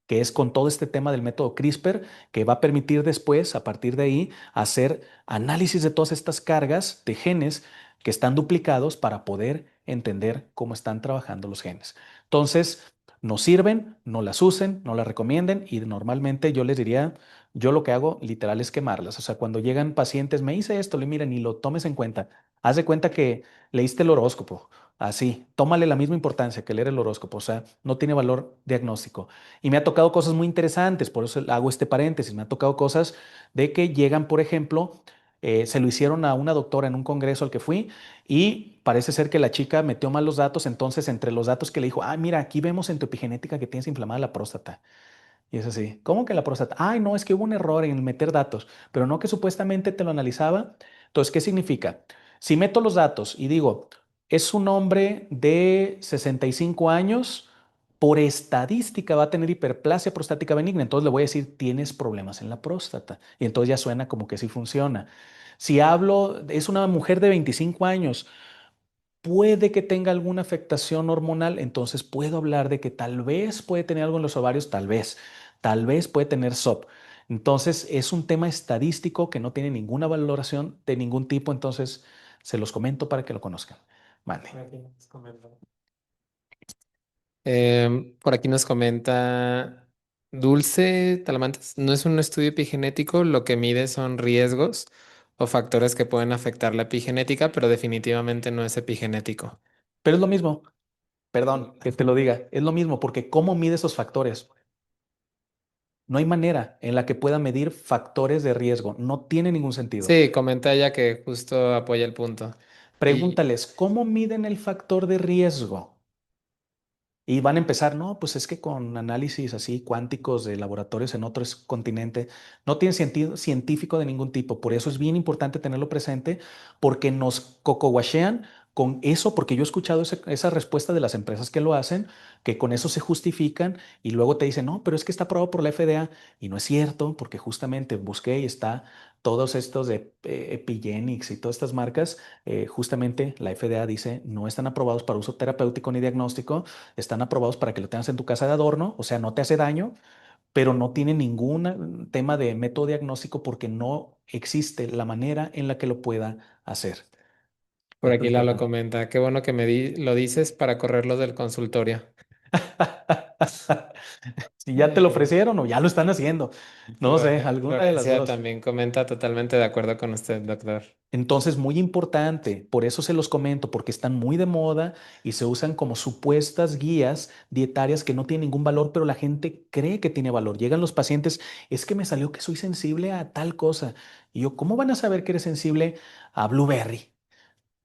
que es con todo este tema del método CRISPR, que va a permitir después, a partir de ahí, hacer análisis de todas estas cargas de genes que están duplicados para poder entender cómo están trabajando los genes. Entonces, no sirven, no las usen, no las recomienden y normalmente yo les diría, yo lo que hago literal es quemarlas. O sea, cuando llegan pacientes, me hice esto, le miren y lo tomes en cuenta. Haz de cuenta que leíste el horóscopo. Así, tómale la misma importancia que leer el horóscopo, o sea, no tiene valor diagnóstico. Y me ha tocado cosas muy interesantes, por eso hago este paréntesis. Me ha tocado cosas de que llegan, por ejemplo, se lo hicieron a una doctora en un congreso al que fui y parece ser que la chica metió mal los datos. Entonces, entre los datos que le dijo, ah, mira, aquí vemos en tu epigenética que tienes inflamada la próstata. Y es así, ¿cómo que la próstata? Ay, no, es que hubo un error en meter datos, pero no que supuestamente te lo analizaba. Entonces, ¿qué significa? Si meto los datos y digo, es un hombre de 65 años, por estadística va a tener hiperplasia prostática benigna, entonces le voy a decir, tienes problemas en la próstata. Y entonces ya suena como que sí funciona. Si hablo, es una mujer de 25 años, puede que tenga alguna afectación hormonal, entonces puedo hablar de que tal vez puede tener algo en los ovarios, tal vez puede tener SOP. Entonces es un tema estadístico que no tiene ninguna valoración de ningún tipo, entonces se los comento para que lo conozcan. Vale. Aquí nos comenta. Por aquí nos comenta Dulce Talamantes. No es un estudio epigenético, lo que mide son riesgos o factores que pueden afectar la epigenética, pero definitivamente no es epigenético. Pero es lo mismo, perdón que te lo diga, es lo mismo porque ¿cómo mide esos factores? No hay manera en la que pueda medir factores de riesgo, no tiene ningún sentido. Sí, comenta ella que justo apoya el punto. Y Pregúntales, ¿cómo miden el factor de riesgo? Y van a empezar, no, pues es que con análisis así cuánticos de laboratorios en otro continente, no tiene sentido científico de ningún tipo. Por eso es bien importante tenerlo presente, porque nos cocoguachean con eso, porque yo he escuchado esa respuesta de las empresas que lo hacen, que con eso se justifican y luego te dicen, no, pero es que está aprobado por la FDA. Y no es cierto, porque justamente busqué y está todos estos de Epigenics y todas estas marcas, justamente la FDA dice, no están aprobados para uso terapéutico ni diagnóstico, están aprobados para que lo tengas en tu casa de adorno, o sea, no te hace daño, pero no tiene ningún tema de método diagnóstico porque no existe la manera en la que lo pueda hacer. por Punto aquí Lalo importante. comenta, qué bueno que lo dices para correrlos del consultorio. Si ya te lo Eh, ofrecieron o ya lo están haciendo, no sé, alguna de las Florencia dos. también comenta totalmente de acuerdo con usted, doctor. Entonces, muy importante, por eso se los comento, porque están muy de moda y se usan como supuestas guías dietarias que no tienen ningún valor, pero la gente cree que tiene valor. Llegan los pacientes, es que me salió que soy sensible a tal cosa. Y yo, ¿cómo van a saber que eres sensible a Blueberry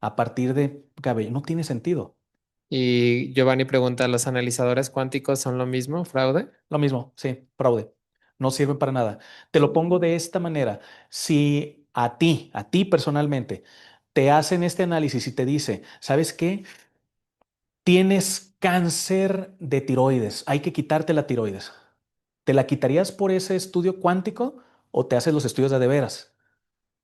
a partir de cabello? No tiene sentido. Y Giovanni pregunta, ¿los analizadores cuánticos son lo mismo, fraude? Lo mismo, sí, fraude. No sirven para nada. Te lo pongo de esta manera. Si a ti personalmente, te hacen este análisis y te dice, ¿sabes qué? Tienes cáncer de tiroides, hay que quitarte la tiroides. ¿Te la quitarías por ese estudio cuántico o te haces los estudios de veras?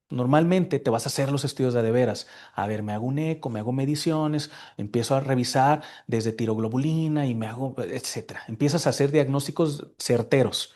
Normalmente te vas a hacer los estudios de veras. A ver, me hago un eco, me hago mediciones, empiezo a revisar desde tiroglobulina y me hago, etcétera. Empiezas a hacer diagnósticos certeros.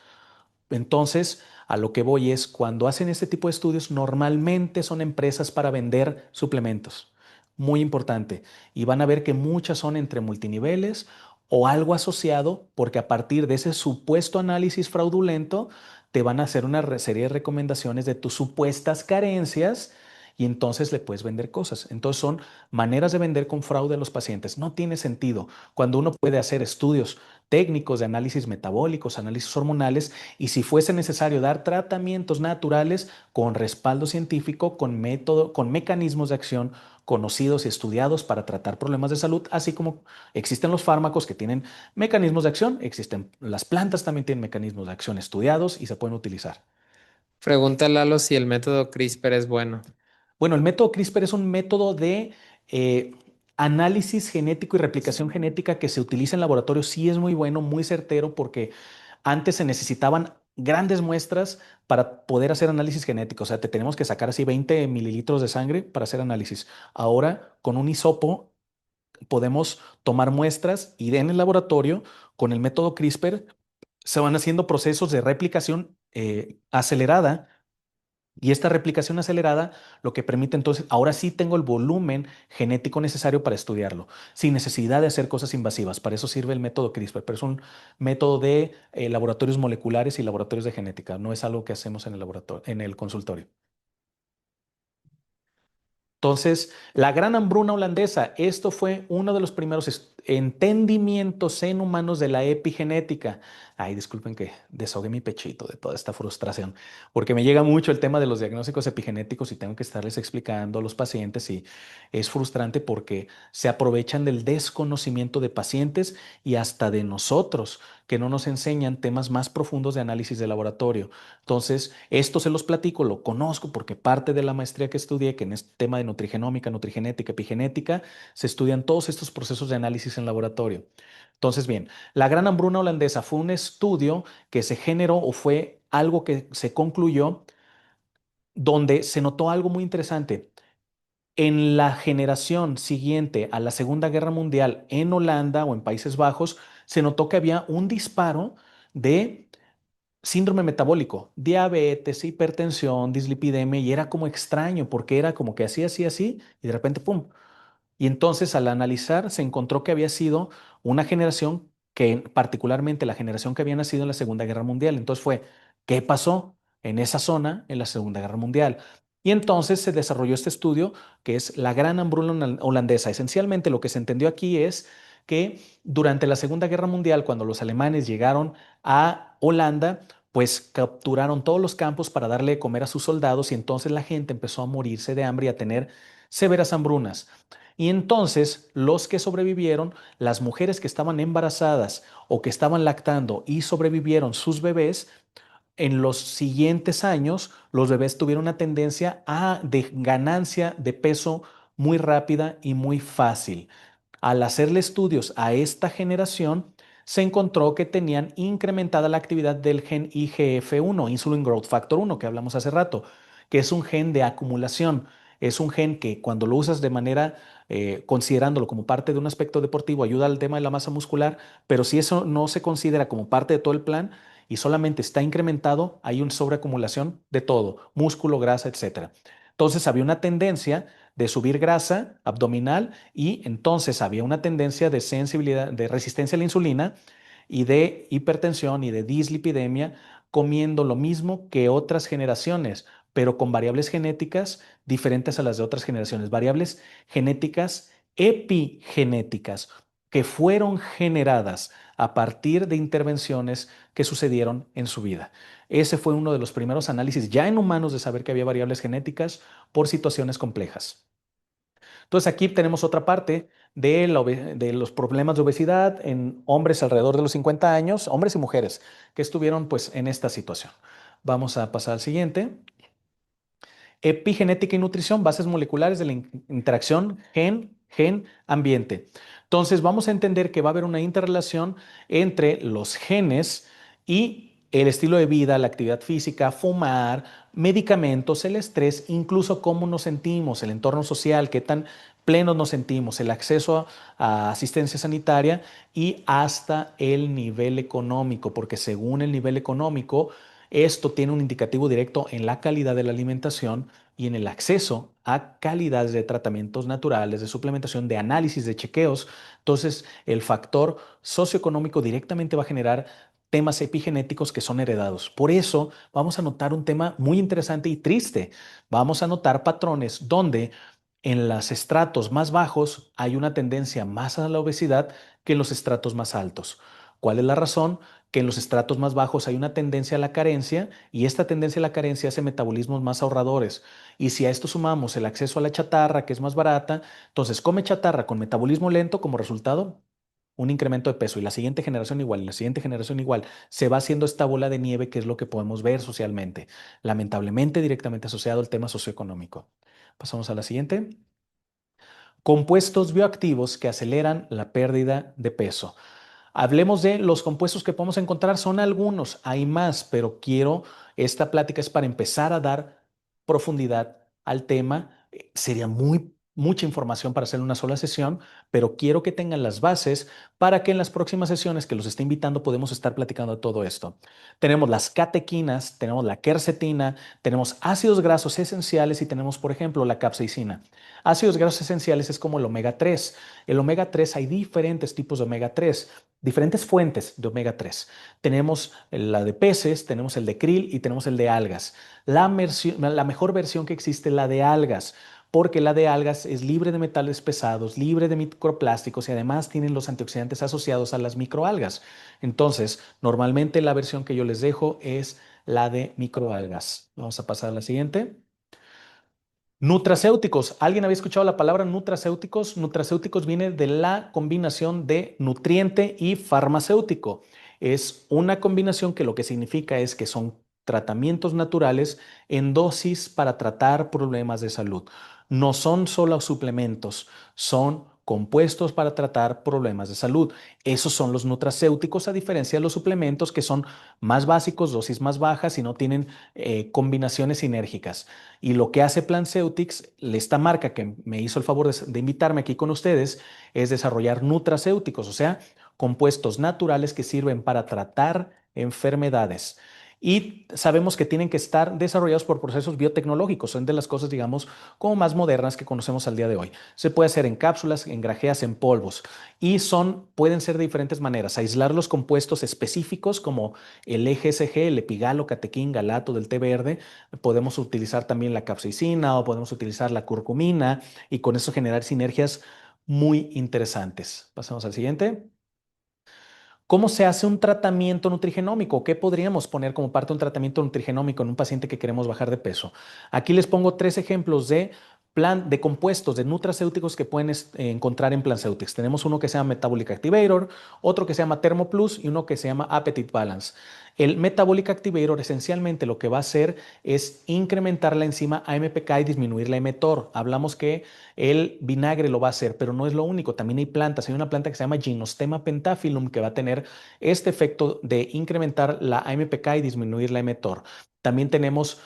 Entonces, a lo que voy es, cuando hacen este tipo de estudios, normalmente son empresas para vender suplementos. Muy importante. Y van a ver que muchas son entre multiniveles o algo asociado, porque a partir de ese supuesto análisis fraudulento, te van a hacer una serie de recomendaciones de tus supuestas carencias y entonces le puedes vender cosas. Entonces son maneras de vender con fraude a los pacientes. No tiene sentido. Cuando uno puede hacer estudios técnicos de análisis metabólicos, análisis hormonales, y si fuese necesario dar tratamientos naturales con respaldo científico, con método, con mecanismos de acción conocidos y estudiados para tratar problemas de salud, así como existen los fármacos que tienen mecanismos de acción, existen las plantas también tienen mecanismos de acción estudiados y se pueden utilizar. Pregunta Lalo si el método CRISPR es bueno. Bueno, el método CRISPR es un método de eh, análisis genético y replicación genética que se utiliza en laboratorio. Sí es muy bueno, muy certero, porque antes se necesitaban grandes muestras para poder hacer análisis genético. O sea, te tenemos que sacar así 20 mililitros de sangre para hacer análisis. Ahora, con un hisopo, podemos tomar muestras y en el laboratorio, con el método CRISPR, se van haciendo procesos de replicación acelerada y esta replicación acelerada lo que permite entonces, ahora sí tengo el volumen genético necesario para estudiarlo, sin necesidad de hacer cosas invasivas. Para eso sirve el método CRISPR, pero es un método de laboratorios moleculares y laboratorios de genética. No es algo que hacemos en el laboratorio, en el consultorio. Entonces, la gran hambruna holandesa, esto fue uno de los primeros entendimientos en humanos de la epigenética. Ay, disculpen que desahogue mi pechito de toda esta frustración, porque me llega mucho el tema de los diagnósticos epigenéticos y tengo que estarles explicando a los pacientes y es frustrante porque se aprovechan del desconocimiento de pacientes y hasta de nosotros, que no nos enseñan temas más profundos de análisis de laboratorio. Entonces, esto se los platico, lo conozco porque parte de la maestría que estudié, que en este tema de nutrigenómica, nutrigenética, epigenética, se estudian todos estos procesos de análisis en laboratorio. Entonces, bien, la gran hambruna holandesa fue un estudio que se generó o fue algo que se concluyó donde se notó algo muy interesante. En la generación siguiente a la Segunda Guerra Mundial en Holanda o en Países Bajos, se notó que había un disparo de síndrome metabólico, diabetes, hipertensión, dislipidemia, y era como extraño porque era como que así, así, así, y de repente, ¡pum! Y entonces al analizar se encontró que había sido una generación que, particularmente la generación que había nacido en la Segunda Guerra Mundial. Entonces fue, ¿qué pasó en esa zona en la Segunda Guerra Mundial? Y entonces se desarrolló este estudio que es la gran hambruna holandesa. Esencialmente lo que se entendió aquí es que durante la Segunda Guerra Mundial, cuando los alemanes llegaron a Holanda, pues capturaron todos los campos para darle de comer a sus soldados y entonces la gente empezó a morirse de hambre y a tener severas hambrunas. Y entonces los que sobrevivieron, las mujeres que estaban embarazadas o que estaban lactando y sobrevivieron sus bebés, en los siguientes años los bebés tuvieron una tendencia a de ganancia de peso muy rápida y muy fácil. Al hacerle estudios a esta generación, se encontró que tenían incrementada la actividad del gen IGF-1, Insulin Growth Factor 1, que hablamos hace rato, que es un gen de acumulación. Es un gen que cuando lo usas de manera, considerándolo como parte de un aspecto deportivo, ayuda al tema de la masa muscular, pero si eso no se considera como parte de todo el plan y solamente está incrementado, hay una sobreacumulación de todo, músculo, grasa, etcétera. Entonces había una tendencia de subir grasa abdominal y entonces había una tendencia de sensibilidad, de resistencia a la insulina y de hipertensión y de dislipidemia comiendo lo mismo que otras generaciones, pero con variables genéticas diferentes a las de otras generaciones, variables genéticas epigenéticas que fueron generadas a partir de intervenciones que sucedieron en su vida. Ese fue uno de los primeros análisis ya en humanos de saber que había variables genéticas por situaciones complejas. Entonces aquí tenemos otra parte de, de los problemas de obesidad en hombres alrededor de los 50 años, hombres y mujeres que estuvieron pues en esta situación. Vamos a pasar al siguiente. Epigenética y nutrición, bases moleculares de la interacción gen-ambiente. Entonces vamos a entender que va a haber una interrelación entre los genes y el estilo de vida, la actividad física, fumar, medicamentos, el estrés, incluso cómo nos sentimos, el entorno social, qué tan plenos nos sentimos, el acceso a asistencia sanitaria y hasta el nivel económico, porque según el nivel económico, esto tiene un indicativo directo en la calidad de la alimentación y en el acceso a calidades de tratamientos naturales, de suplementación, de análisis, de chequeos. Entonces, el factor socioeconómico directamente va a generar temas epigenéticos que son heredados. Por eso vamos a notar un tema muy interesante y triste. Vamos a notar patrones donde en los estratos más bajos hay una tendencia más a la obesidad que en los estratos más altos. ¿Cuál es la razón? Que en los estratos más bajos hay una tendencia a la carencia y esta tendencia a la carencia hace metabolismos más ahorradores. Y si a esto sumamos el acceso a la chatarra, que es más barata, entonces come chatarra con metabolismo lento como resultado, un incremento de peso y la siguiente generación igual, y la siguiente generación igual, se va haciendo esta bola de nieve que es lo que podemos ver socialmente, lamentablemente directamente asociado al tema socioeconómico. Pasamos a la siguiente. Compuestos bioactivos que aceleran la pérdida de peso. Hablemos de los compuestos que podemos encontrar, son algunos, hay más, pero esta plática es para empezar a dar profundidad al tema. Sería mucha información para hacer una sola sesión, pero quiero que tengan las bases para que en las próximas sesiones que los esté invitando podemos estar platicando de todo esto. Tenemos las catequinas, tenemos la quercetina, tenemos ácidos grasos esenciales y tenemos, por ejemplo, la capsaicina. Ácidos grasos esenciales es como el omega 3. El omega 3 hay diferentes tipos de omega 3, diferentes fuentes de omega 3. Tenemos la de peces, tenemos el de krill y tenemos el de algas. La mejor versión que existe es la de algas, porque la de algas es libre de metales pesados, libre de microplásticos y además tienen los antioxidantes asociados a las microalgas. Entonces, normalmente la versión que yo les dejo es la de microalgas. Vamos a pasar a la siguiente. Nutracéuticos. ¿Alguien había escuchado la palabra nutracéuticos? Nutracéuticos viene de la combinación de nutriente y farmacéutico. Es una combinación que lo que significa es que son tratamientos naturales en dosis para tratar problemas de salud. No son solo suplementos, son compuestos para tratar problemas de salud. Esos son los nutracéuticos, a diferencia de los suplementos que son más básicos, dosis más bajas y no tienen combinaciones sinérgicas. Y lo que hace Planceutics, esta marca que me hizo el favor de invitarme aquí con ustedes, es desarrollar nutracéuticos, o sea, compuestos naturales que sirven para tratar enfermedades. Y sabemos que tienen que estar desarrollados por procesos biotecnológicos, son de las cosas, digamos, como más modernas que conocemos al día de hoy. Se puede hacer en cápsulas, en grajeas, en polvos y pueden ser de diferentes maneras. Aislar los compuestos específicos como el EGSG, el epigalo, catequín, galato del té verde. Podemos utilizar también la capsaicina o podemos utilizar la curcumina y con eso generar sinergias muy interesantes. Pasamos al siguiente. ¿Cómo se hace un tratamiento nutrigenómico? ¿Qué podríamos poner como parte de un tratamiento nutrigenómico en un paciente que queremos bajar de peso? Aquí les pongo tres ejemplos de compuestos, de nutracéuticos que pueden encontrar en Planceutics. Tenemos uno que se llama Metabolic Activator, otro que se llama Thermo Plus y uno que se llama Appetite Balance. El Metabolic Activator esencialmente lo que va a hacer es incrementar la enzima AMPK y disminuir la mTOR. Hablamos que el vinagre lo va a hacer, pero no es lo único. También hay plantas. Hay una planta que se llama Gymnostema pentaphyllum que va a tener este efecto de incrementar la AMPK y disminuir la mTOR. También tenemos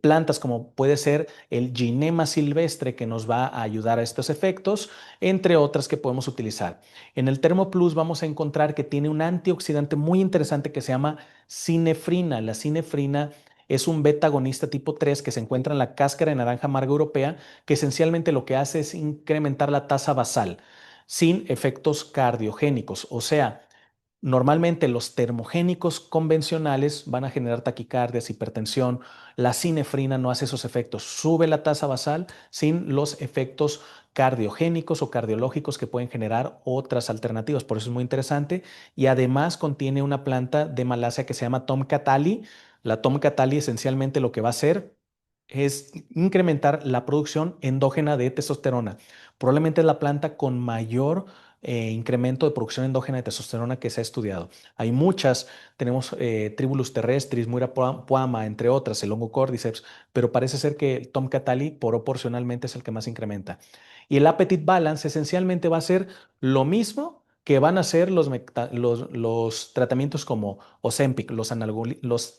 plantas como puede ser el Ginema silvestre que nos va a ayudar a estos efectos, entre otras que podemos utilizar. En el Thermo Plus vamos a encontrar que tiene un antioxidante muy interesante que se llama cinefrina. La cinefrina es un beta agonista tipo 3 que se encuentra en la cáscara de naranja amarga europea, que esencialmente lo que hace es incrementar la tasa basal sin efectos cardiogénicos. O sea, normalmente los termogénicos convencionales van a generar taquicardias, hipertensión. La cinefrina no hace esos efectos. Sube la tasa basal sin los efectos cardiogénicos o cardiológicos que pueden generar otras alternativas. Por eso es muy interesante. Y además contiene una planta de Malasia que se llama Tom Catali. La Tom Catali esencialmente lo que va a hacer es incrementar la producción endógena de testosterona. Probablemente es la planta con mayor incremento de producción endógena de testosterona que se ha estudiado. Hay muchas, tenemos Tribulus terrestris, Muira puama, entre otras, el Hongo cordyceps, pero parece ser que el Tom catali proporcionalmente es el que más incrementa. Y el Appetite Balance esencialmente va a ser lo mismo que van a ser los tratamientos como Ozempic, los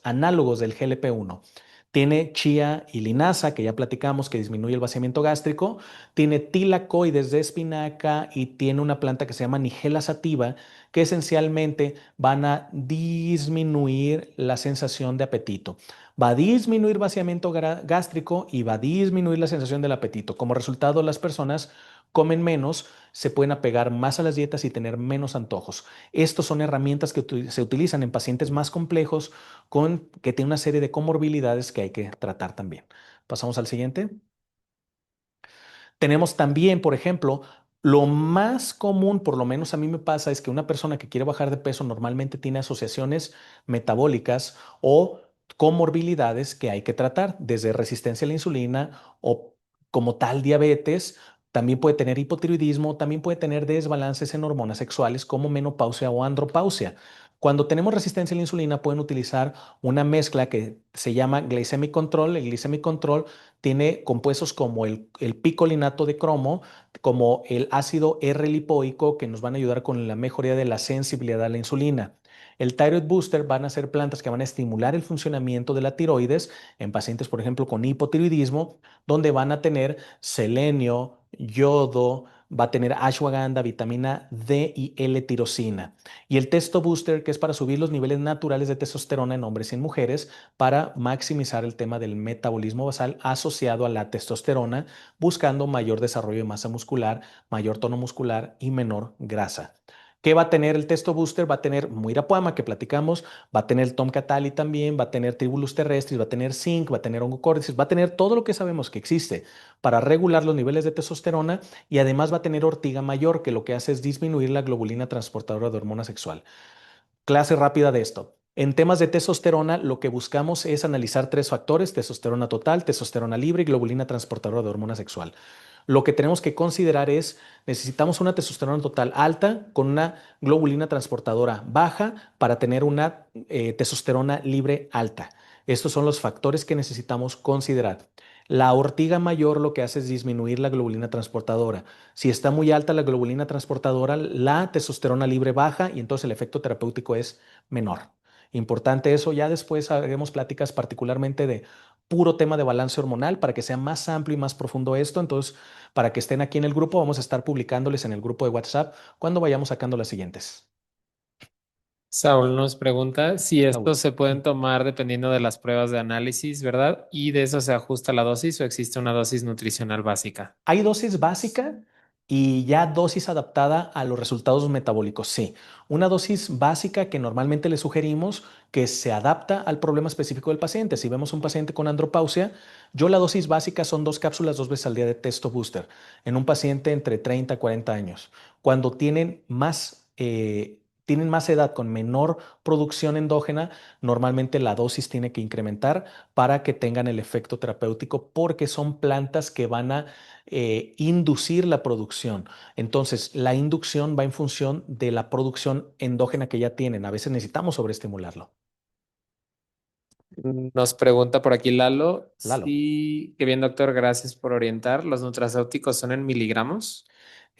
análogos del GLP-1. Tiene chía y linaza, que ya platicamos, que disminuye el vaciamiento gástrico. Tiene tilacoides de espinaca y tiene una planta que se llama Nigella sativa, que esencialmente van a disminuir la sensación de apetito. Va a disminuir vaciamiento gástrico y va a disminuir la sensación del apetito. Como resultado, las personas comen menos, se pueden apegar más a las dietas y tener menos antojos. Estas son herramientas que se utilizan en pacientes más complejos que tienen una serie de comorbilidades que hay que tratar también. Pasamos al siguiente. Tenemos también, por ejemplo, lo más común, por lo menos a mí me pasa, es que una persona que quiere bajar de peso normalmente tiene asociaciones metabólicas o comorbilidades que hay que tratar, desde resistencia a la insulina o como tal diabetes. También puede tener hipotiroidismo, también puede tener desbalances en hormonas sexuales como menopausia o andropausia. Cuando tenemos resistencia a la insulina, pueden utilizar una mezcla que se llama glycemic control. El glycemic control tiene compuestos como el picolinato de cromo, como el ácido R-lipoico, que nos van a ayudar con la mejoría de la sensibilidad a la insulina. El Thyroid Booster van a ser plantas que van a estimular el funcionamiento de la tiroides en pacientes, por ejemplo, con hipotiroidismo, donde van a tener selenio, yodo, va a tener ashwagandha, vitamina D y L-tirosina. Y el Testo Booster, que es para subir los niveles naturales de testosterona en hombres y en mujeres, para maximizar el tema del metabolismo basal asociado a la testosterona, buscando mayor desarrollo de masa muscular, mayor tono muscular y menor grasa. ¿Qué va a tener el Testo Booster? Va a tener Muirapuama, que platicamos, va a tener Tom catali también, va a tener Tribulus terrestris, va a tener zinc, va a tener hongo cordyceps, va a tener todo lo que sabemos que existe para regular los niveles de testosterona y además va a tener ortiga mayor, que lo que hace es disminuir la globulina transportadora de hormona sexual. Clase rápida de esto. En temas de testosterona, lo que buscamos es analizar tres factores: testosterona total, testosterona libre y globulina transportadora de hormona sexual. Lo que tenemos que considerar es, necesitamos una testosterona total alta con una globulina transportadora baja para tener una testosterona libre alta. Estos son los factores que necesitamos considerar. La ortiga mayor lo que hace es disminuir la globulina transportadora. Si está muy alta la globulina transportadora, la testosterona libre baja y entonces el efecto terapéutico es menor. Importante eso. Ya después haremos pláticas particularmente de puro tema de balance hormonal para que sea más amplio y más profundo esto. Entonces, para que estén aquí en el grupo, vamos a estar publicándoles en el grupo de WhatsApp cuando vayamos sacando las siguientes. Saúl nos pregunta si Saúl. estos se pueden tomar dependiendo de las pruebas de análisis, ¿verdad? Y de eso se ajusta la dosis o existe una dosis nutricional básica. Hay dosis básica y ya dosis adaptada a los resultados metabólicos. Sí, una dosis básica que normalmente le sugerimos que se adapta al problema específico del paciente. Si vemos un paciente con andropausia, yo la dosis básica son 2 cápsulas 2 veces al día de Testo Booster en un paciente entre 30 y 40 años. Cuando tienen más edad con menor producción endógena, normalmente la dosis tiene que incrementar para que tengan el efecto terapéutico porque son plantas que van a inducir la producción. Entonces, la inducción va en función de la producción endógena que ya tienen. A veces necesitamos sobreestimularlo. Nos pregunta por aquí Lalo, Lalo. sí, que bien doctor, gracias por orientar. ¿Los nutracéuticos son en miligramos?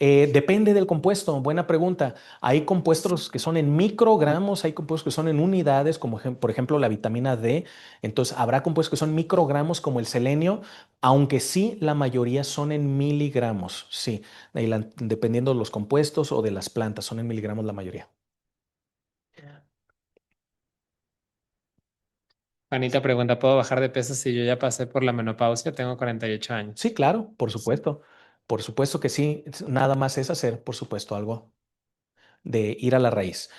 Depende del compuesto, buena pregunta. Hay compuestos que son en microgramos, hay compuestos que son en unidades, como por ejemplo la vitamina D. Entonces, habrá compuestos que son microgramos como el selenio, aunque sí, la mayoría son en miligramos, sí, dependiendo de los compuestos o de las plantas, son en miligramos la mayoría. Anita pregunta, ¿puedo bajar de peso si yo ya pasé por la menopausia? Tengo 48 Sí, años. claro, por supuesto. Por supuesto que sí. Nada más es hacer, por supuesto, algo de ir a la raíz.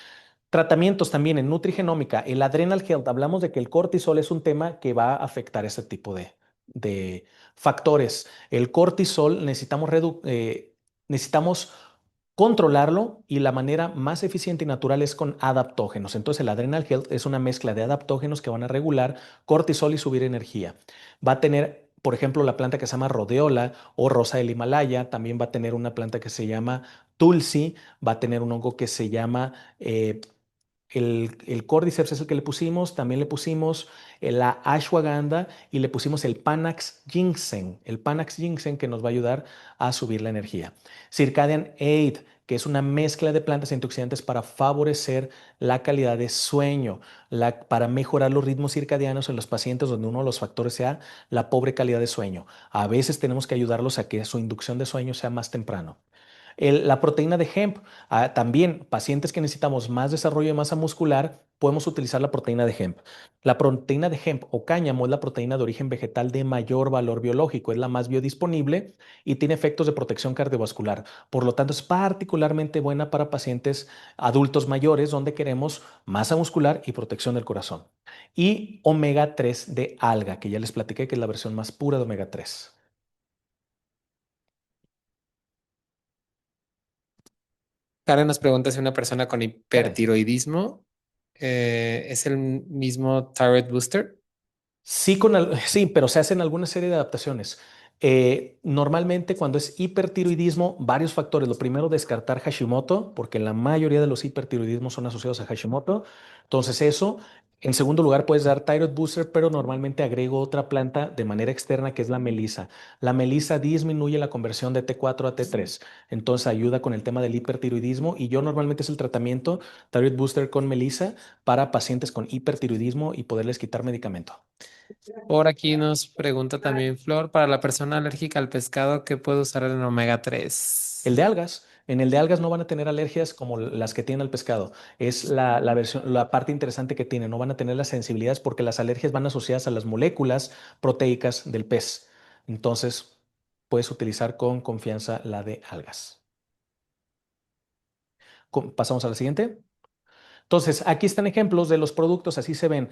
Tratamientos también en nutrigenómica, el adrenal health, hablamos de que el cortisol es un tema que va a afectar ese tipo de factores. El cortisol necesitamos controlarlo y la manera más eficiente y natural es con adaptógenos. Entonces el Adrenal Health es una mezcla de adaptógenos que van a regular cortisol y subir energía. Va a tener, por ejemplo, la planta que se llama Rhodiola o Rosa del Himalaya, también va a tener una planta que se llama Tulsi, va a tener un hongo que se llama el Cordyceps es el que le pusimos, también le pusimos la ashwagandha y le pusimos el Panax ginseng que nos va a ayudar a subir la energía. Circadian Aid, que es una mezcla de plantas antioxidantes para favorecer la calidad de sueño, para mejorar los ritmos circadianos en los pacientes donde uno de los factores sea la pobre calidad de sueño. A veces tenemos que ayudarlos a que su inducción de sueño sea más temprano. La proteína de hemp, también pacientes que necesitamos más desarrollo de masa muscular, podemos utilizar la proteína de hemp. La proteína de hemp o cáñamo es la proteína de origen vegetal de mayor valor biológico, es la más biodisponible y tiene efectos de protección cardiovascular. Por lo tanto, es particularmente buena para pacientes adultos mayores donde queremos masa muscular y protección del corazón. Y omega 3 de alga, que ya les platiqué que es la versión más pura de omega 3. Karen nos pregunta si una persona con Karen. hipertiroidismo es el mismo Thyroid Booster. Sí, sí, pero se hacen alguna serie de adaptaciones. Normalmente cuando es hipertiroidismo, varios factores. Lo primero, descartar Hashimoto, porque la mayoría de los hipertiroidismos son asociados a Hashimoto. Entonces eso. En segundo lugar, puedes dar Thyroid Booster, pero normalmente agrego otra planta de manera externa que es la melisa. La melisa disminuye la conversión de T4 a T3. Entonces ayuda con el tema del hipertiroidismo y yo normalmente es el tratamiento Thyroid Booster con melisa para pacientes con hipertiroidismo y poderles quitar medicamento. Por aquí nos pregunta también Flor, para la persona alérgica al pescado, ¿qué puede usar en omega El 3? de algas. En el de algas no van a tener alergias como las que tiene el pescado. Es la versión, la parte interesante que tiene. No van a tener las sensibilidades porque las alergias van asociadas a las moléculas proteicas del pez. Entonces, puedes utilizar con confianza la de algas. Pasamos a la siguiente. Entonces, aquí están ejemplos de los productos, así se ven.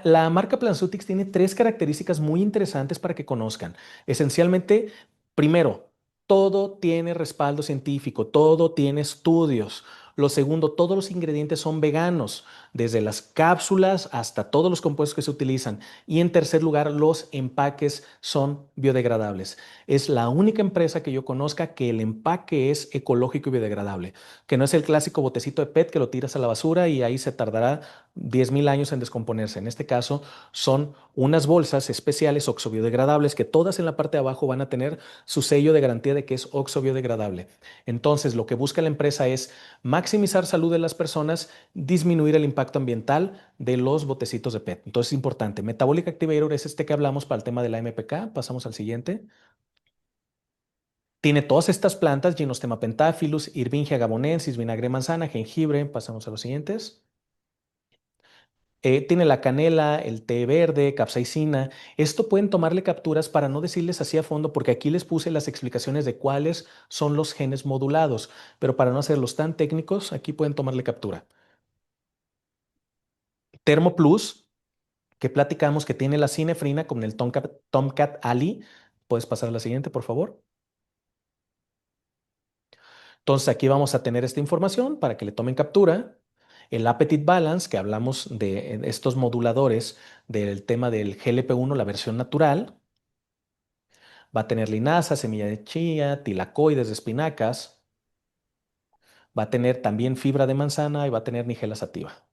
La marca Planzutix tiene tres características muy interesantes para que conozcan. Esencialmente, primero, todo tiene respaldo científico, todo tiene estudios. Lo segundo, todos los ingredientes son veganos, desde las cápsulas hasta todos los compuestos que se utilizan. Y en tercer lugar, los empaques son biodegradables. Es la única empresa que yo conozca que el empaque es ecológico y biodegradable, que no es el clásico botecito de PET que lo tiras a la basura y ahí se tardará 10.000 años en descomponerse. En este caso, son unas bolsas especiales oxobiodegradable que todas en la parte de abajo van a tener su sello de garantía de que es oxobiodegradable. Entonces, lo que busca la empresa es maximizar salud de las personas, disminuir el impacto ambiental de los botecitos de PET. Entonces, es importante. Metabolic Activator es este que hablamos para el tema de la MPK. Pasamos al siguiente. Tiene todas estas plantas, Gynostema pentaphilus, Irvingia gabonensis, vinagre de manzana, jengibre. Pasamos a los siguientes. Tiene la canela, el té verde, capsaicina. Esto pueden tomarle capturas para no decirles así a fondo, porque aquí les puse las explicaciones de cuáles son los genes modulados, pero para no hacerlos tan técnicos, aquí pueden tomarle captura. Thermo Plus, que platicamos que tiene la cinefrina con el Tomcat Ali. Puedes pasar a la siguiente, por favor. Entonces aquí vamos a tener esta información para que le tomen captura. El Appetite Balance, que hablamos de estos moduladores del tema del GLP-1, la versión natural, va a tener linaza, semilla de chía, tilacoides de espinacas, va a tener también fibra de manzana y va a tener nigela sativa.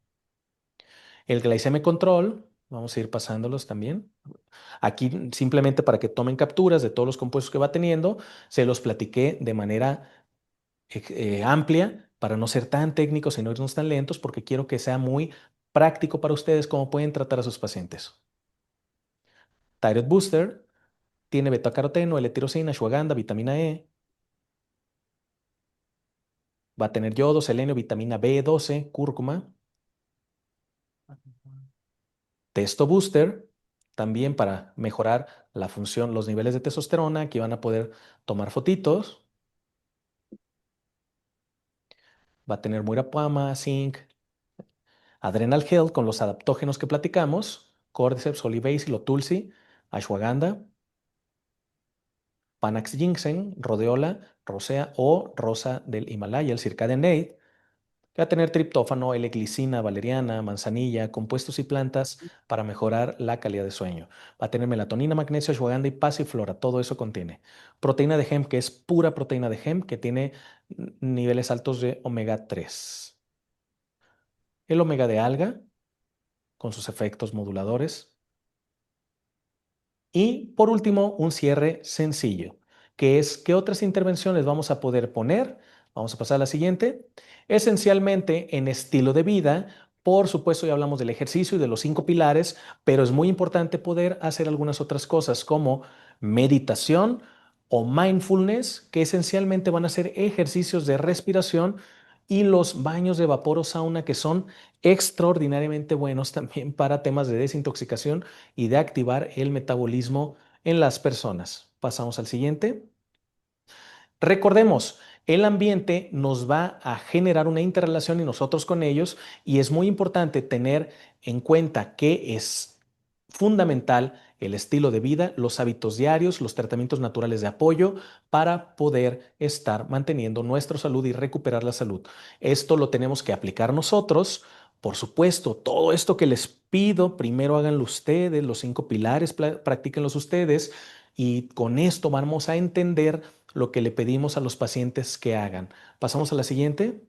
El Glycemic Control, vamos a ir pasándolos también. Aquí simplemente para que tomen capturas de todos los compuestos que va teniendo, se los platiqué de manera amplia para no ser tan técnicos y no irnos tan lentos, porque quiero que sea muy práctico para ustedes cómo pueden tratar a sus pacientes. Thyroid Booster tiene betacaroteno, L-tirosina, ashwagandha, vitamina E, va a tener yodo, selenio, vitamina B12, cúrcuma. Testo Booster, también para mejorar la función, los niveles de testosterona. Aquí van a poder tomar fotitos. Va a tener muirapuama, zinc, Adrenal Health con los adaptógenos que platicamos, Cordyceps, Olivaceae, Tulsi, ashwagandha, Panax ginseng, rhodiola, rosea o rosa del Himalaya, el Circadian Aid, que va a tener triptófano, L-glicina, valeriana, manzanilla, compuestos y plantas para mejorar la calidad de sueño. Va a tener melatonina, magnesio, ashwagandha y pasiflora, todo eso contiene. Proteína de hemp, que es pura proteína de hemp, que tiene niveles altos de omega 3. El omega de alga, con sus efectos moduladores. Y por último, un cierre sencillo, que es qué otras intervenciones vamos a poder poner. Vamos a pasar a la siguiente. Esencialmente en estilo de vida, por supuesto ya hablamos del ejercicio y de los 5 pilares, pero es muy importante poder hacer algunas otras cosas como meditación o mindfulness, que esencialmente van a ser ejercicios de respiración y los baños de vapor o sauna que son extraordinariamente buenos también para temas de desintoxicación y de activar el metabolismo en las personas. Pasamos al siguiente. Recordemos, el ambiente nos va a generar una interrelación y nosotros con ellos, y es muy importante tener en cuenta que es fundamental el estilo de vida, los hábitos diarios, los tratamientos naturales de apoyo para poder estar manteniendo nuestra salud y recuperar la salud. Esto lo tenemos que aplicar nosotros. Por supuesto, todo esto que les pido, primero háganlo ustedes, los 5 pilares, practíquenlos ustedes, y con esto vamos a entender lo que le pedimos a los pacientes que hagan. Pasamos a la siguiente.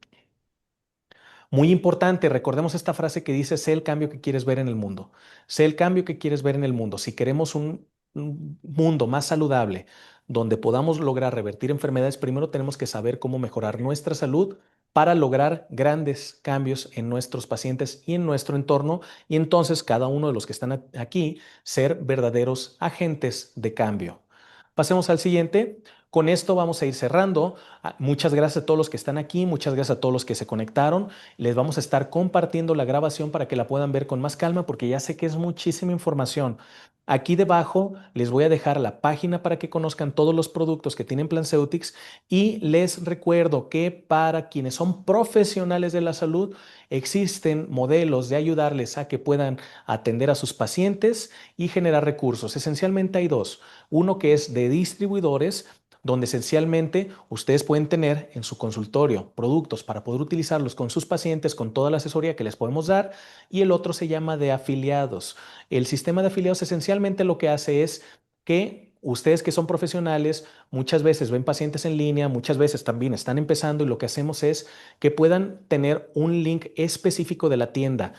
Muy importante, recordemos esta frase que dice, sé el cambio que quieres ver en el mundo. Sé el cambio que quieres ver en el mundo. Si queremos un mundo más saludable, donde podamos lograr revertir enfermedades, primero tenemos que saber cómo mejorar nuestra salud para lograr grandes cambios en nuestros pacientes y en nuestro entorno. Y entonces cada uno de los que están aquí ser verdaderos agentes de cambio. Pasemos al siguiente. Con esto vamos a ir cerrando. Muchas gracias a todos los que están aquí, muchas gracias a todos los que se conectaron. Les vamos a estar compartiendo la grabación para que la puedan ver con más calma porque ya sé que es muchísima información. Aquí debajo les voy a dejar la página para que conozcan todos los productos que tienen Planceutics, y les recuerdo que para quienes son profesionales de la salud existen modelos de ayudarles a que puedan atender a sus pacientes y generar recursos. Esencialmente hay dos. Uno que es de distribuidores, donde esencialmente ustedes pueden tener en su consultorio productos para poder utilizarlos con sus pacientes con toda la asesoría que les podemos dar, y el otro se llama de afiliados. El sistema de afiliados esencialmente lo que hace es que ustedes que son profesionales muchas veces ven pacientes en línea, muchas veces también están empezando, y lo que hacemos es que puedan tener un link específico de la tienda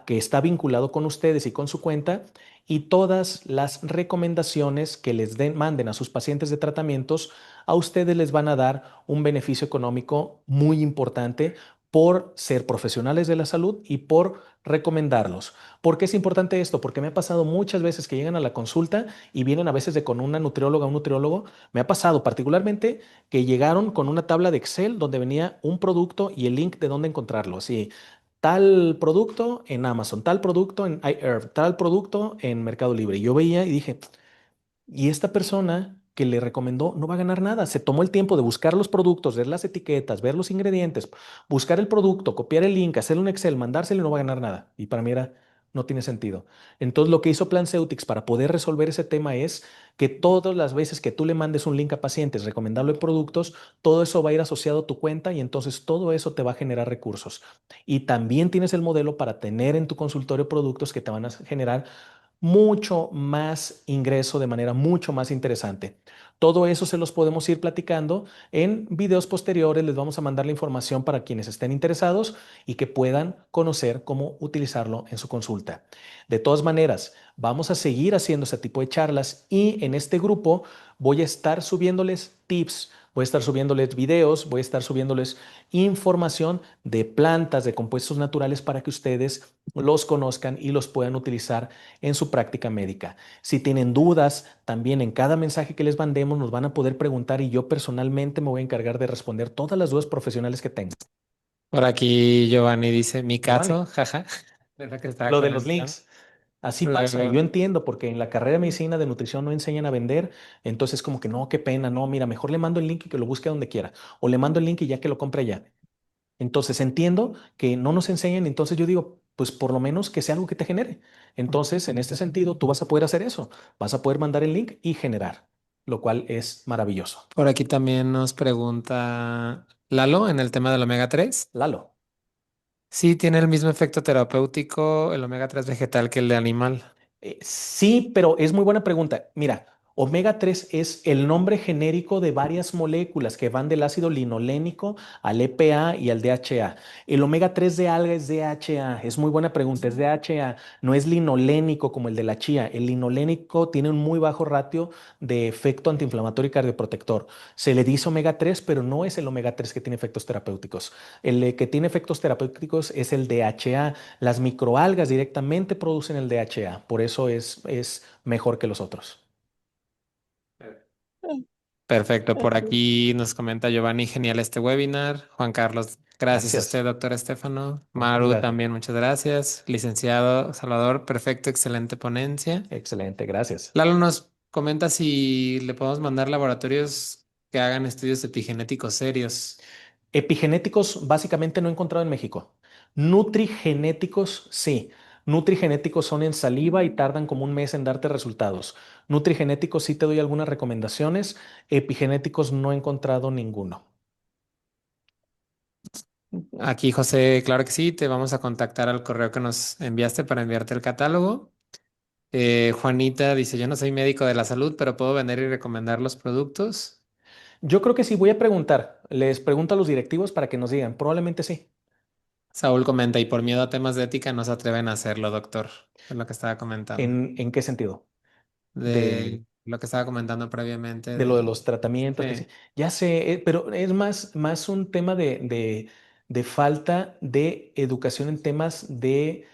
que está vinculado con ustedes y con su cuenta, y todas las recomendaciones que les manden a sus pacientes de tratamientos, a ustedes les van a dar un beneficio económico muy importante por ser profesionales de la salud y por recomendarlos. ¿Por qué es importante esto? Porque me ha pasado muchas veces que llegan a la consulta y vienen a veces de con una nutrióloga o un nutriólogo. Me ha pasado particularmente que llegaron con una tabla de Excel donde venía un producto y el link de dónde encontrarlo. Así, tal producto en Amazon, tal producto en iHerb, tal producto en Mercado Libre. Y yo veía y dije, y esta persona que le recomendó no va a ganar nada. Se tomó el tiempo de buscar los productos, ver las etiquetas, ver los ingredientes, buscar el producto, copiar el link, hacer un Excel, mandárselo y no va a ganar nada. Y para mí era, no tiene sentido. Entonces lo que hizo Planceutics para poder resolver ese tema es que todas las veces que tú le mandes un link a pacientes recomendándole productos, todo eso va a ir asociado a tu cuenta y entonces todo eso te va a generar recursos. Y también tienes el modelo para tener en tu consultorio productos que te van a generar mucho más ingreso de manera mucho más interesante. Todo eso se los podemos ir platicando en videos posteriores. Les vamos a mandar la información para quienes estén interesados y que puedan conocer cómo utilizarlo en su consulta. De todas maneras, vamos a seguir haciendo ese tipo de charlas, y en este grupo voy a estar subiéndoles tips, voy a estar subiéndoles videos, voy a estar subiéndoles información de plantas, de compuestos naturales para que ustedes los conozcan y los puedan utilizar en su práctica médica. Si tienen dudas, también en cada mensaje que les mandemos nos van a poder preguntar, y yo personalmente me voy a encargar de responder todas las dudas profesionales que tengan. Por aquí Giovanni dice, mi Giovanni, caso, jaja, de lo que estaba lo de los comentando. links. Así pasa, y yo Luego, entiendo porque en la carrera de medicina de nutrición no enseñan a vender, entonces como que no, qué pena, no, mira, mejor le mando el link y que lo busque donde quiera, o le mando el link y ya que lo compre ya. Entonces entiendo que no nos enseñen, entonces yo digo, pues por lo menos que sea algo que te genere. Entonces, en este sentido, tú vas a poder hacer eso, vas a poder mandar el link y generar. lo cual es maravilloso. Por aquí también nos pregunta Lalo en el tema del omega 3. Lalo. Sí, tiene el mismo efecto terapéutico el omega 3 vegetal que el de animal. Sí, pero es muy buena pregunta. Mira, omega 3 es el nombre genérico de varias moléculas que van del ácido linolénico al EPA y al DHA. El omega 3 de alga es DHA. Es muy buena pregunta, es DHA. No es linolénico como el de la chía. El linolénico tiene un muy bajo ratio de efecto antiinflamatorio y cardioprotector. Se le dice omega 3, pero no es el omega 3 que tiene efectos terapéuticos. El que tiene efectos terapéuticos es el DHA. Las microalgas directamente producen el DHA, por eso es mejor que los otros. Perfecto, por aquí nos comenta Giovanni, genial este webinar. Juan Carlos, gracias a usted, Gracias. doctor Estefano. Muchas Maru gracias. también, muchas gracias. Licenciado Salvador, perfecto, excelente ponencia. Excelente, gracias. Lalo nos comenta si le podemos mandar laboratorios que hagan estudios epigenéticos serios. Epigenéticos básicamente no he encontrado en México. Nutrigenéticos sí. Nutrigenéticos son en saliva y tardan como un mes en darte resultados. Nutrigenéticos sí te doy algunas recomendaciones. Epigenéticos no he encontrado ninguno. Aquí, José, claro que sí, te vamos a contactar al correo que nos enviaste para enviarte el catálogo. Juanita dice, yo no soy médico de la salud, pero puedo vender y recomendar los productos. Yo creo que sí voy a preguntar. Les pregunto a los directivos para que nos digan. Probablemente sí. Saúl comenta, y por miedo a temas de ética no se atreven a hacerlo, doctor. Es lo que estaba comentando. En qué sentido? De lo que estaba comentando previamente De lo de de... los tratamientos, que sí. Sí, Ya sé, pero es más un tema de falta de educación en temas de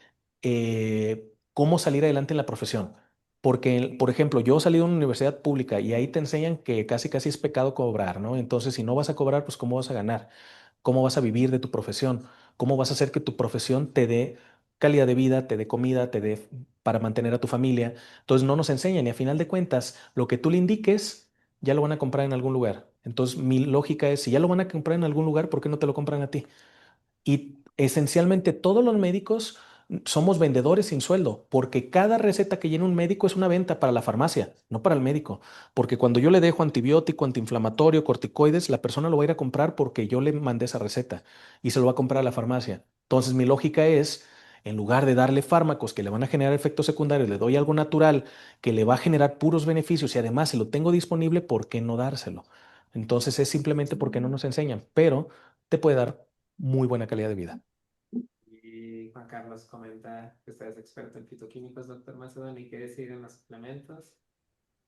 cómo salir adelante en la profesión. Porque, por ejemplo, yo salí de una universidad pública y ahí te enseñan que casi casi es pecado cobrar, ¿no? Entonces, si no vas a cobrar, pues ¿cómo vas a ganar? ¿Cómo vas a vivir de tu profesión? ¿Cómo vas a hacer que tu profesión te dé calidad de vida, te dé comida, te dé para mantener a tu familia? Entonces no nos enseñan y a final de cuentas, lo que tú le indiques, ya lo van a comprar en algún lugar. Entonces mi lógica es, si ya lo van a comprar en algún lugar, ¿por qué no te lo compran a ti? Y esencialmente todos los médicos somos vendedores sin sueldo, porque cada receta que llena un médico es una venta para la farmacia, no para el médico. Porque cuando yo le dejo antibiótico, antiinflamatorio, corticoides, la persona lo va a ir a comprar porque yo le mandé esa receta y se lo va a comprar a la farmacia. Entonces mi lógica es, en lugar de darle fármacos que le van a generar efectos secundarios, le doy algo natural que le va a generar puros beneficios y además se lo tengo disponible, ¿por qué no dárselo? Entonces es simplemente porque no nos enseñan, pero te puede dar muy buena calidad de vida. y Juan Carlos comenta que usted es experto en fitoquímicos, doctor Macedonio, y que siguen los suplementos.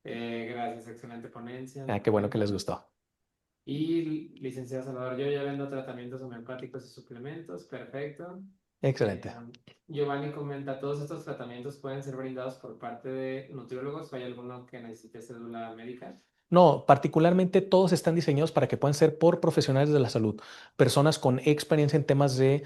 Gracias, excelente ponencia, Ah, qué bueno que doctor. les gustó. Y licenciado Salvador, yo ya vendo tratamientos homeopáticos y suplementos, perfecto. Eh, Excelente. Giovanni comenta, ¿todos estos tratamientos pueden ser brindados por parte de nutriólogos o hay alguno que necesite cédula médica? No, particularmente todos están diseñados para que puedan ser por profesionales de la salud, personas con experiencia en temas de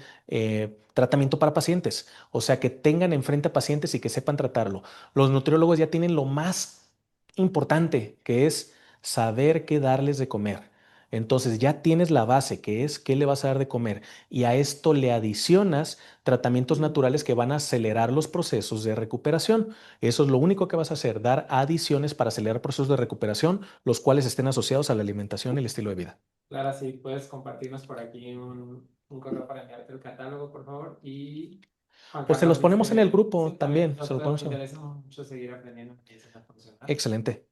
tratamiento para pacientes, o sea, que tengan enfrente a pacientes y que sepan tratarlo. Los nutriólogos ya tienen lo más importante, que es saber qué darles de comer. Entonces ya tienes la base, que es qué le vas a dar de comer, y a esto le adicionas tratamientos naturales que van a acelerar los procesos de recuperación. Eso es lo único que vas a hacer, dar adiciones para acelerar procesos de recuperación, los cuales estén asociados a la alimentación y el estilo de vida. Clara, si puedes compartirnos por aquí un correo para enviarte el catálogo, por favor. Y Juan Pues se Carlos los ponemos en el dice, grupo sí, también, también, se los doctor, ponemos me en... interesa mucho seguir aprendiendo medicina funcional. Excelente.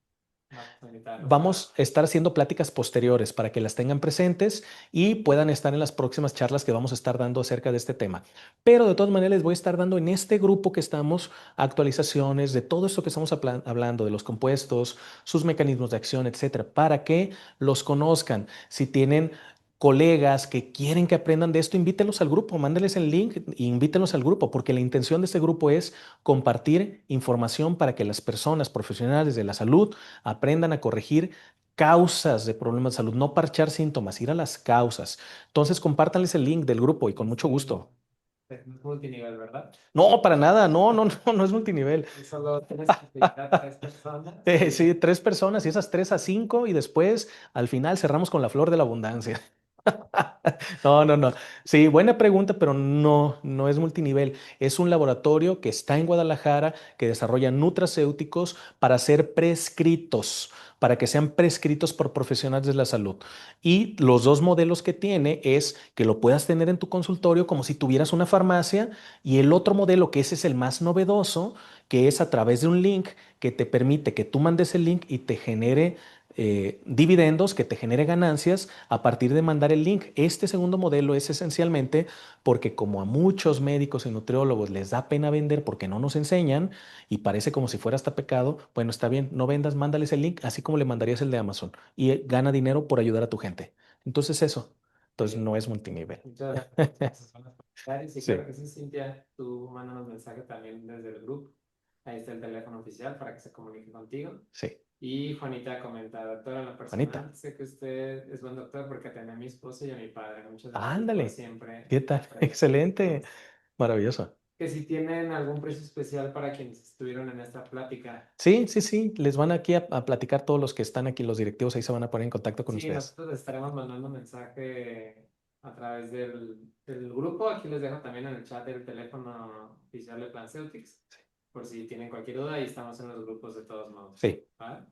Vamos a invitarlos Vamos para... a estar haciendo pláticas posteriores para que las tengan presentes y puedan estar en las próximas charlas que vamos a estar dando acerca de este tema. Pero de todas maneras les voy a estar dando en este grupo que estamos actualizaciones de todo esto que estamos hablando, de los compuestos, sus mecanismos de acción, etcétera, para que los conozcan. Si tienen colegas que quieren que aprendan de esto, invítenlos al grupo, mándenles el link e invítenlos al grupo, porque la intención de este grupo es compartir información para que las personas profesionales de la salud aprendan a corregir causas de problemas de salud, no parchar síntomas, ir a las causas. Entonces, compártanles el link del grupo y con mucho gusto. Es multinivel, ¿verdad? No, para nada, no, no, no, no es multinivel. Y solo tienes que invitar a 3 personas. Sí, tres personas y esas 3 a 5 y después al final cerramos con la flor de la abundancia. No, no, no. Sí, buena pregunta, pero no, no es multinivel. Es un laboratorio que está en Guadalajara, que desarrolla nutracéuticos para ser prescritos, para que sean prescritos por profesionales de la salud. Y los dos modelos que tiene es que lo puedas tener en tu consultorio como si tuvieras una farmacia, y el otro modelo, que ese es el más novedoso, que es a través de un link que te permite que tú mandes el link y te genere dividendos, que te genere ganancias a partir de mandar el link. Este segundo modelo es esencialmente porque como a muchos médicos y nutriólogos les da pena vender porque no nos enseñan y parece como si fuera hasta pecado, bueno, está bien, no vendas, mándales el link, así como le mandarías el de Amazon y gana dinero por ayudar a tu gente. Entonces eso, entonces Sí. no es multinivel. Muchas gracias por esos buenos comentarios. Sí, Sí, claro que sí, Cintia. Tú mándanos mensaje también desde el grupo. Ahí está el teléfono oficial para que se comunique contigo. sí. Y Juanita comenta, doctor, en lo Juanita, personal, sé que usted es buen doctor porque tiene a mi esposo y a mi padre. Muchas gracias por ándale. siempre ¿Qué tal? aprender. Excelente. Maravilloso. Que si tienen algún precio especial para quienes estuvieron en esta plática. Sí, sí, sí. Les van aquí a platicar todos los que están aquí, los directivos, ahí se van a poner en contacto con Sí, ustedes. nosotros les estaremos mandando mensaje a través del grupo. Aquí les dejo también en el chat el teléfono oficial de Plan Celtics, por si tienen cualquier duda y estamos en los grupos de todos modos. Sí. ¿Vale?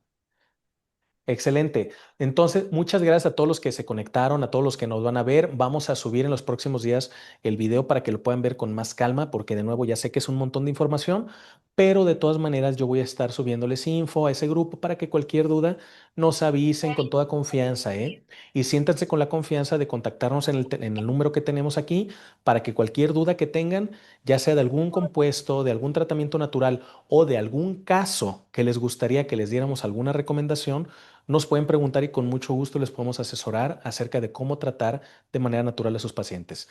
Excelente. Entonces, muchas gracias a todos los que se conectaron, a todos los que nos van a ver. Vamos a subir en los próximos días el video para que lo puedan ver con más calma, porque de nuevo ya sé que es un montón de información, pero de todas maneras yo voy a estar subiéndoles info a ese grupo para que cualquier duda nos avisen con toda confianza, ¿eh? Y siéntanse con la confianza de contactarnos en el número que tenemos aquí para que cualquier duda que tengan, ya sea de algún compuesto, de algún tratamiento natural o de algún caso que les gustaría que les diéramos alguna recomendación, nos pueden preguntar y con mucho gusto les podemos asesorar acerca de cómo tratar de manera natural a sus pacientes.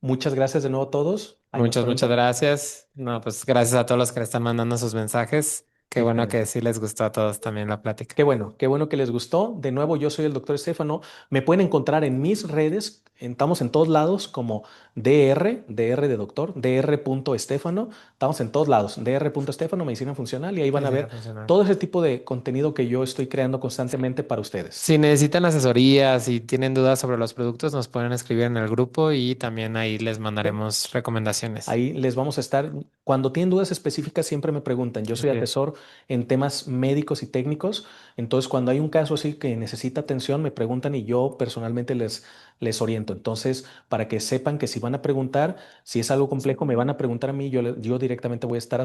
Muchas gracias de nuevo a todos. Ahí nos Muchas, ponemos muchas en... gracias. No, pues gracias a todos los que le están mandando sus mensajes. Qué bueno que Excelente. sí les gustó a todos también la plática. Qué bueno que les gustó. De nuevo, yo soy el doctor Estefano. Me pueden encontrar en mis redes. Estamos en todos lados como DR de doctor, Dr. Estefano. Estamos en todos lados. Dr. Estefano, medicina funcional, y ahí van a Medicina ver funcional. todo ese tipo de contenido que yo estoy creando constantemente para ustedes. Si necesitan asesoría, si tienen dudas sobre los productos, nos pueden escribir en el grupo y también ahí les mandaremos recomendaciones. Ahí les vamos a estar. Cuando tienen dudas específicas, siempre me preguntan. Yo soy Así es. asesor en temas médicos y técnicos. Entonces, cuando hay un caso así que necesita atención, me preguntan y yo personalmente les oriento. Entonces, para que sepan que si van a preguntar, si es algo complejo, me van a preguntar a mí. Yo directamente voy a estar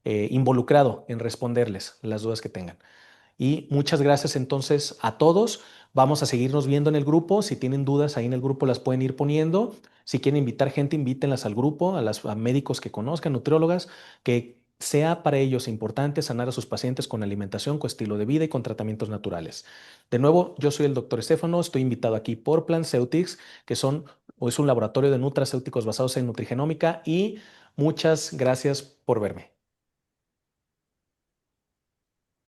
involucrado en responderles las dudas que tengan. Y muchas gracias entonces a todos. Vamos a seguirnos viendo en el grupo. Si tienen dudas ahí en el grupo las pueden ir poniendo. Si quieren invitar gente, invítenlas al grupo, a médicos que conozcan, nutriólogas, que sea para ellos importante sanar a sus pacientes con alimentación, con estilo de vida y con tratamientos naturales. De nuevo, yo soy el doctor Estefano, estoy invitado aquí por Planceutics, que son, o es un laboratorio de nutracéuticos basados en nutrigenómica, y muchas gracias por verme.